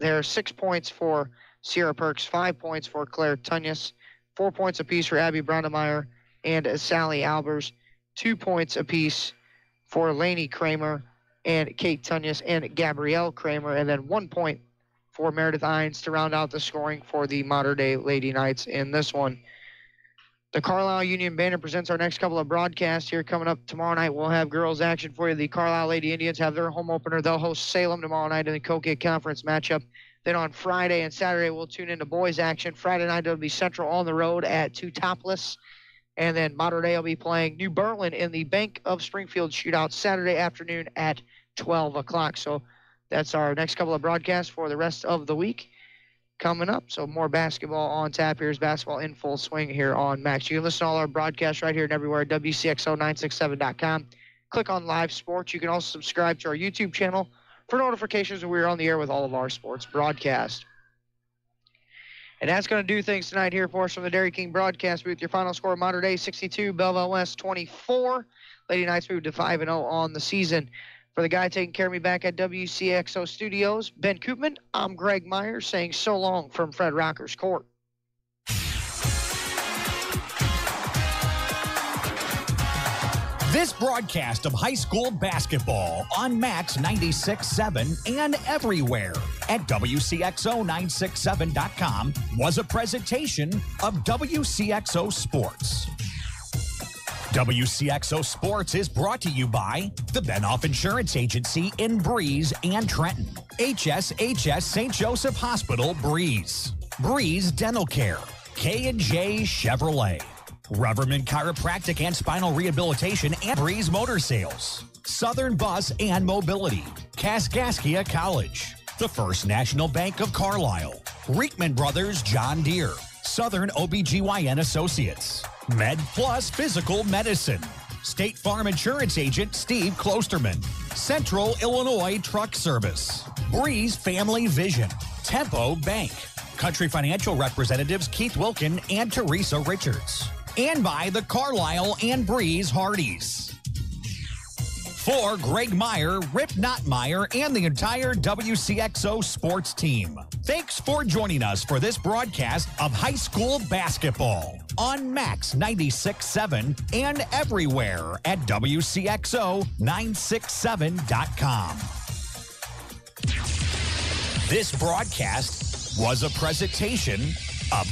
There are 6 points for Sierra Perks, 5 points for Claire Tunyas, 4 points apiece for Abby Brownemeyer and Sally Albers, 2 points apiece for Lainey Kramer and Kate Tunyas and Gabrielle Kramer, and then 1 point for Meredith Hines to round out the scoring for the Mater Dei Lady Knights in this one. The Carlisle Union Banner presents our next couple of broadcasts here. Coming up tomorrow night, we'll have girls action for you. The Carlisle Lady Indians have their home opener. They'll host Salem tomorrow night in the Kokia Conference matchup. Then on Friday and Saturday, we'll tune into boys action. Friday night, it'll be Central on the road at 2 Topless. And then Mater Dei will be playing New Berlin in the Bank of Springfield shootout Saturday afternoon at 12 o'clock. So that's our next couple of broadcasts for the rest of the week coming up. So more basketball on tap. Here's basketball in full swing here on Max. You can listen to all our broadcasts right here and everywhere at Wcxo967.com. Click on Live Sports. You can also subscribe to our YouTube channel for notifications when we're on the air with all of our sports broadcasts. And that's going to do things tonight here for us from the Dairy King broadcast booth. Your final score, Mater Dei 62, Belleville West 24. Lady Knights moved to 5-0 on the season. For the guy taking care of me back at WCXO Studios, Ben Koopman, I'm Greg Meyer saying so long from Fred Rocker's Court. This broadcast of high school basketball on Max 96.7 and everywhere at Wcxo967.com was a presentation of Wcxo Sports. Wcxo Sports is brought to you by the Benoff Insurance Agency in Breeze and Trenton, HSHS St. Joseph Hospital, Breeze, Breeze Dental Care, K&J Chevrolet, Reverman Chiropractic and Spinal Rehabilitation and Breeze Motor Sales, Southern Bus and Mobility, Kaskaskia College, the First National Bank of Carlisle, Reekman Brothers John Deere, Southern OBGYN Associates, Med Plus Physical Medicine, State Farm Insurance Agent Steve Klosterman, Central Illinois Truck Service, Breeze Family Vision, Tempo Bank, Country Financial Representatives Keith Wilkin and Teresa Richards, and by the Carlisle and Breeze Hardys. For Greg Meyer, Rip Nottmeyer, and the entire WCXO sports team, thanks for joining us for this broadcast of high school basketball on Max 96.7 and everywhere at WCXO967.com. This broadcast was a presentation of